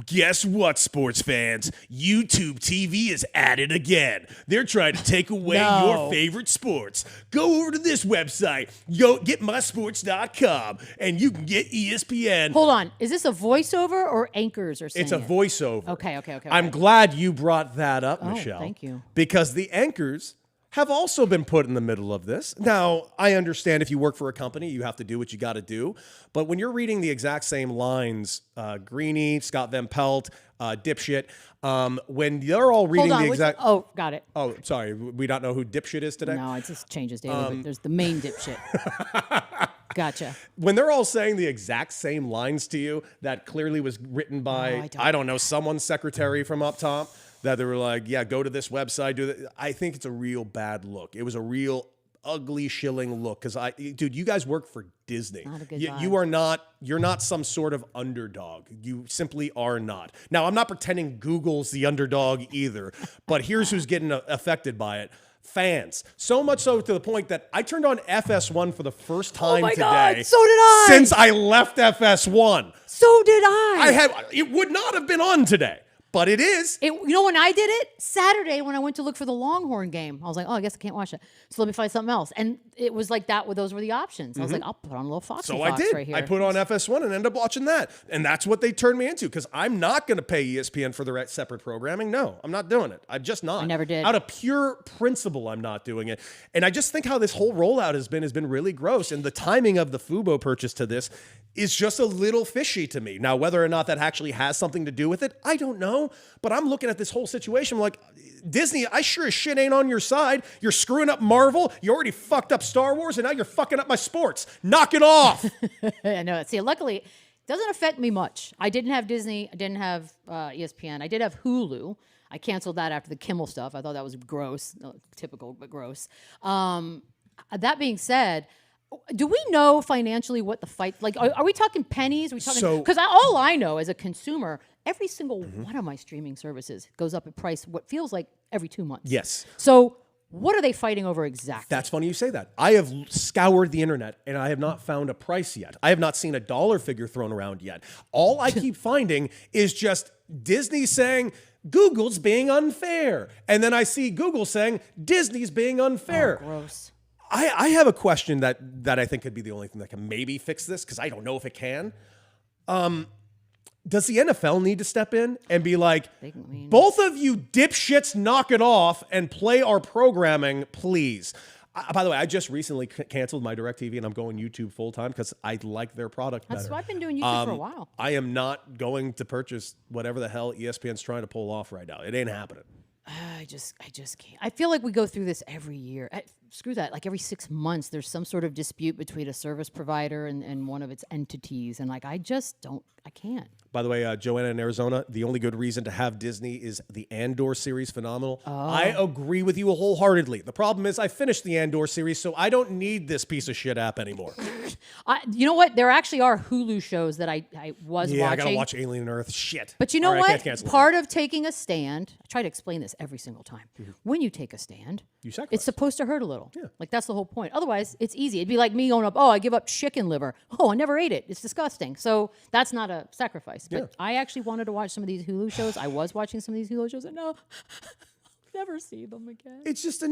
guess what, sports fans? YouTube TV is at it again. They're trying to take away No. your favorite sports. Go over to this website, getmysports.com, and you can get ESPN. Hold on. Is this a voiceover or anchors are saying It's a it? voiceover. Okay. I'm glad you brought that up, Oh, Michelle. thank you. Because the anchors have also been put in the middle of this. Now, I understand if you work for a company, you have to do what you got to do. But when you're reading the exact same lines, Greeny, Scott Van Pelt, Dipshit, when they're all reading Hold on. the exact... Oh, got it. Oh, sorry. We don't know who Dipshit is today? No, it just changes daily. But there's the main dipshit. Gotcha. When they're all saying the exact same lines to you that clearly was written by, I don't know, someone's secretary from up top, that they were like, yeah, go to this website, do that. I think it's a real bad look. It was a real ugly shilling look. Because dude, you guys work for Disney. Not a good You're not some sort of underdog. You simply are not. Now, I'm not pretending Google's the underdog either, but here's who's getting affected by it. Fans. So much so to the point that I turned on FS1 for the first time today. God, so did I. Since I left FS1. So did I. It would not have been on today, but it is. You know when I did it? Saturday when I went to look for the Longhorn game. I was like, oh, I guess I can't watch it. So let me find something else. And it was like that. Those were the options. I was like, I'll put on a little Foxy So Fox I did. right here. I put on FS1 and ended up watching that. And that's what they turned me into because I'm not going to pay ESPN for the separate programming. No, I'm not doing it. I'm just not. I never did. Out of pure principle, I'm not doing it. And I just think how this whole rollout has been really gross. And the timing of the Fubo purchase to this is just a little fishy to me. Now, whether or not that actually has something to do with it, I don't know. But I'm looking at this whole situation like, Disney, I sure as shit ain't on your side. You're screwing up Marvel. You already fucked up Star Wars, and now you're fucking up my sports. Knock it off. I know. See, luckily, it doesn't affect me much. I didn't have Disney. I didn't have ESPN. I did have Hulu. I canceled that after the Kimmel stuff. I thought that was gross. Typical, but gross. That being said, do we know financially what the fight, like, are we talking pennies? Are we talking, because all I know as a consumer, every single one of my streaming services goes up in price what feels like every 2 months. Yes. So what are they fighting over exactly? That's funny you say that. I have scoured the internet and I have not found a price yet. I have not seen a dollar figure thrown around yet. All I keep finding is just Disney saying Google's being unfair. And then I see Google saying Disney's being unfair. Oh, gross. I have a question that I think could be the only thing that can maybe fix this because I don't know if it can. Does the NFL need to step in and be like, both of you dipshits knock it off and play our programming, please? By the way, I just recently canceled my DirecTV and I'm going YouTube full time because I like their product better. That's why I've been doing YouTube for a while. I am not going to purchase whatever the hell ESPN's trying to pull off right now. It ain't happening. I just can't. I feel like we go through this every year. Screw that. Like every 6 months, there's some sort of dispute between a service provider and one of its entities. And like, I can't. By the way, Joanna in Arizona, the only good reason to have Disney is the Andor series phenomenal. I agree with you wholeheartedly. The problem is I finished the Andor series, so I don't need this piece of shit app anymore. You know what? There actually are Hulu shows that I was watching. Yeah, I gotta watch Alien Earth. Shit. But you know All right, I what? can't cancel it. Part of taking a stand, I try to explain this every single time. When you take a stand, You sacrifice. it's supposed to hurt a little. Yeah. Like that's the whole point. Otherwise, it's easy. It'd be like me going up, I give up chicken liver. I never ate it. It's disgusting. So that's not a sacrifice. But Yeah. I actually wanted to watch some of these Hulu shows. I was watching some of these Hulu shows and no, never see them again. It's just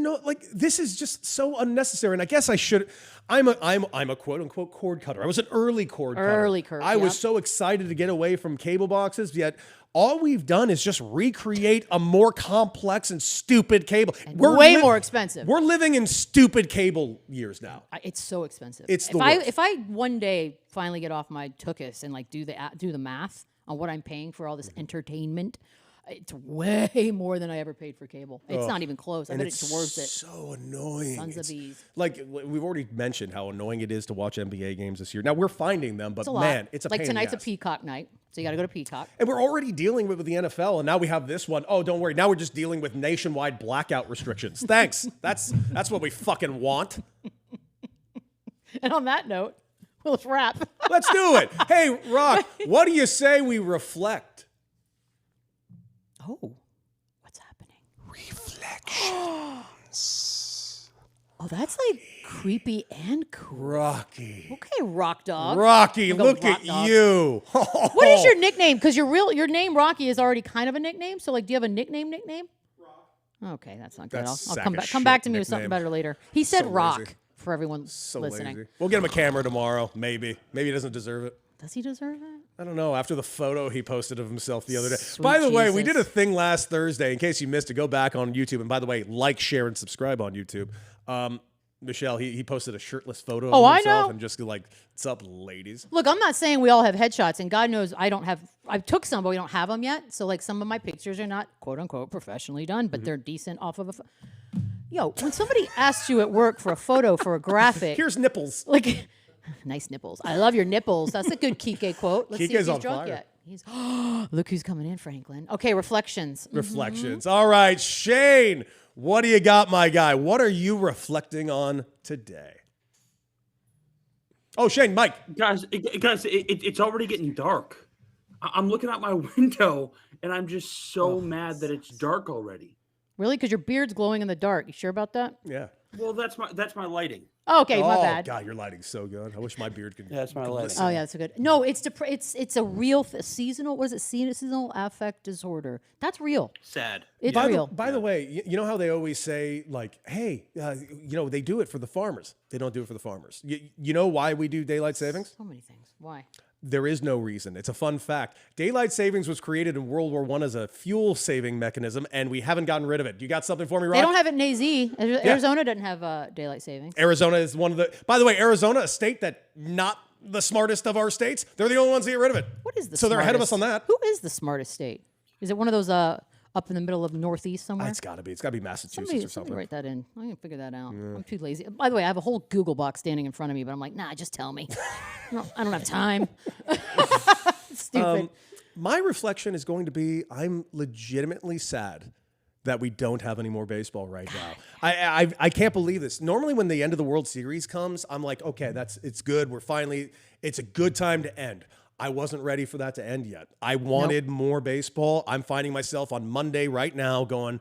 this is just so unnecessary. And I guess I should. I'm a quote unquote cord cutter. I was an early cord cutter. Early cord, I was yep. so excited to get away from cable boxes. Yet all we've done is just recreate a more complex and stupid cable. We're way more expensive. We're living in stupid cable years now. It's so expensive. It's if the I worst. if I one day finally get off my tuchus and like do the math on what I'm paying for all this entertainment, It's way more than I ever paid for cable. It's not even close. I bet it's dwarfs it. So annoying. Sons of bees. Like we've already mentioned how annoying it is to watch NBA games this year. Now we're finding them, but It's a lot. man, it's a like pain in the tonight's a ass. Peacock night, so you got to go to Peacock. And we're already dealing with the NFL, and now we have this one. Oh, don't worry. Now we're just dealing with nationwide blackout restrictions. Thanks. That's what we fucking want. And on that note, let's wrap. Let's do it. Hey, Rock, what do you say we reflect? Oh, what's happening? Reflections. Oh, that's like creepy and cool. Rocky. Okay, Rock Dog. Rocky, I'll go look Rock at Dog. you. What is your nickname? Because your name Rocky is already kind of a nickname. So like, do you have a nickname? Okay, that's not good. That's I'll sack come of back. Come back shit to me with something nickname. better later. He said So Rock lazy. for everyone So listening. lazy. We'll get him a camera tomorrow, maybe. Maybe he doesn't deserve it. Does he deserve it? I don't know. After the photo he posted of himself the other day. Sweet By the way, we Jesus. did a thing last Thursday. In case you missed it, go back on YouTube. And by the way, like, share, and subscribe on YouTube. Michelle, he posted a shirtless photo of Oh, I himself know. and just like, what's up, ladies? Look, I'm not saying we all have headshots, and God knows I don't have. I took some, but we don't have them yet. So like, some of my pictures are not quote unquote professionally done, but they're decent off of a. Yo, when somebody asks you at work for a photo for a graphic, Here's nipples. like, nice nipples. I love your nipples. That's a good Kike quote. Let's see if Kike's he's on drunk fire. yet. He's look who's coming in, Franklin. Okay, reflections. Reflections. All right, Shane, what do you got, my guy? What are you reflecting on today? Oh, Shane, Mike. Guys, it's already getting dark. I'm looking out my window and I'm just so mad that it's dark already. Really? Because your beard's glowing in the dark. You sure about that? Yeah. Well, that's my lighting. Oh, okay, my Oh, bad. God, your lighting's so good. I wish my beard could. That's my lighting. Oh yeah, that's a good. No, it's a real seasonal. What is it? Seasonal affect disorder. That's real. Sad. It's By real. the way, you know how they always say, like, hey, they do it for the farmers. They don't do it for the farmers. You know why we do daylight savings? So many things. Why? There is no reason. It's a fun fact. Daylight savings was created in World War I as a fuel-saving mechanism, and we haven't gotten rid of it. You got something for me, Rob? They don't have it in AZ. Arizona doesn't have daylight savings. Arizona is one of the... By the way, Arizona, a state that not the smartest of our states, they're the only ones that get rid of it. What is the So they're ahead of us smartest? on that. Who is the smartest state? Is it one of those up in the middle of Northeast somewhere? It's got to be. It's got to be Massachusetts Somebody or something. write that in. I'm gonna figure that out. I'm too lazy. By the way, I have a whole Google box standing in front of me, but I'm like, nah, just tell me. I don't have time. Stupid. My reflection is going to be, I'm legitimately sad that we don't have any more baseball right now. I can't believe this. Normally when the end of the World Series comes, I'm like, okay, it's good. It's a good time to end. I wasn't ready for that to end yet. I wanted more baseball. I'm finding myself on Monday right now going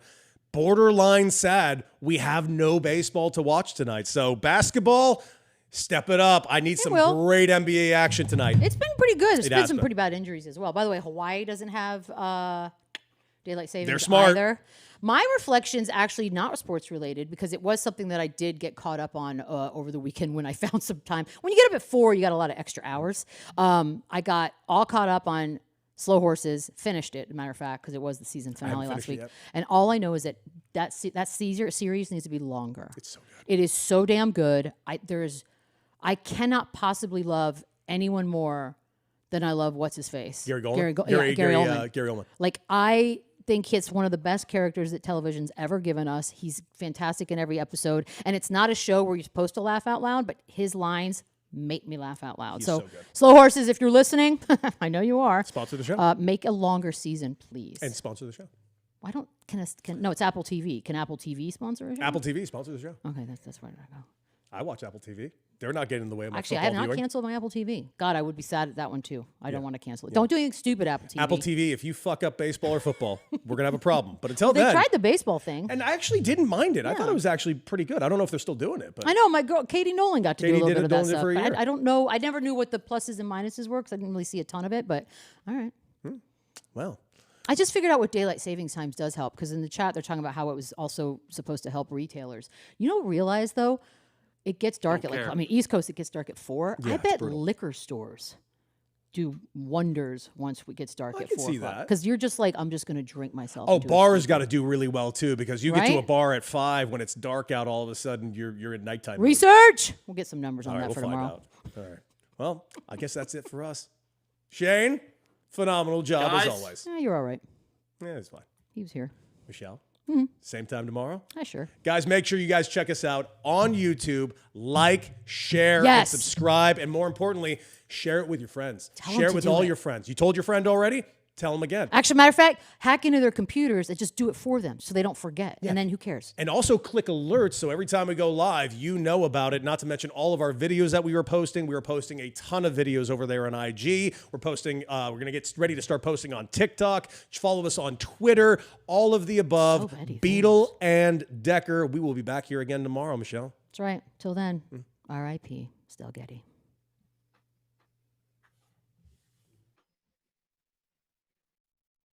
borderline sad. We have no baseball to watch tonight. So basketball, step it up. I need some will. great NBA action tonight. It's been pretty good. There's It been has some been. pretty bad injuries as well. By the way, Hawaii doesn't have daylight savings They're smart. either. My reflection's actually not sports related because it was something that I did get caught up on over the weekend when I found some time. When you get up at 4, you got a lot of extra hours. I got all caught up on Slow Horses, finished it, as a matter of fact, because it was the season finale last finished it week. yet. And all I know is that series needs to be longer. It's so good. It is so damn good. I cannot possibly love anyone more than I love what's his face. Gary Goldman? Gary Oldman. Gary Oldman. Like, I think he's one of the best characters that television's ever given us. He's fantastic in every episode. And it's not a show where you're supposed to laugh out loud, but his lines make me laugh out loud. so So, good. Slow Horses, if you're listening, I know you are. Sponsor the show. Make a longer season, please. And sponsor the show. Why don't, no, it's Apple TV. Can Apple TV sponsor a show? Apple TV, sponsor the show. Okay, that's where I go. I watch Apple TV. They're not getting in the way of my Actually, I football have not viewing. canceled my Apple TV. God, I would be sad at that one too. I don't want to cancel it. Don't do anything stupid, Apple TV. Apple TV, if you fuck up baseball or football, we're going to have a problem. But until They then... tried the baseball thing. And I actually didn't mind it. I thought it was actually pretty good. I don't know if they're still doing it. But I know my girl Katie Nolan got to Katie do a little did bit it, of that Nolan did stuff. for a But year. I don't know. I never knew what the pluses and minuses were because I didn't really see a ton of it. But all right. Well, I just figured out what daylight savings times does help because in the chat they're talking about how it was also supposed to help retailers. You don't realize though, it gets dark at East Coast it gets dark at 4. Yeah, I it's bet brutal. liquor stores do wonders once it gets dark I at can 4 see o'clock. that. Because you're just like, I'm just going to drink myself. oh, into a bars sleep. got to do really well too because you get to a Right? bar at 5 when it's dark out. All of a sudden, you're in nighttime. mode. Research. We'll get some numbers on All right, that we'll for find tomorrow. out. All right. Well, I guess that's it for us. Shane, phenomenal job Guys. as always. You're all right. Yeah, it's fine. He was here. Michelle, same time tomorrow? Sure. Guys, make sure you guys check us out on YouTube. Like, share, and Yes. subscribe. And more importantly, share it with your friends. Tell 'em Share it to with do all it. your friends. You told your friend already? Tell them again. Actually, matter of fact, hack into their computers and just do it for them so they don't forget. And then who cares? And also click alerts so every time we go live, you know about it. Not to mention all of our videos that we were posting. We were posting a ton of videos over there on IG. We're posting, we're going to get ready to start posting on TikTok. Follow us on Twitter. All of the above. So many Beadle and Decker. We will be back here again tomorrow, Michelle. That's right. Till then, R.I.P. Still Getty.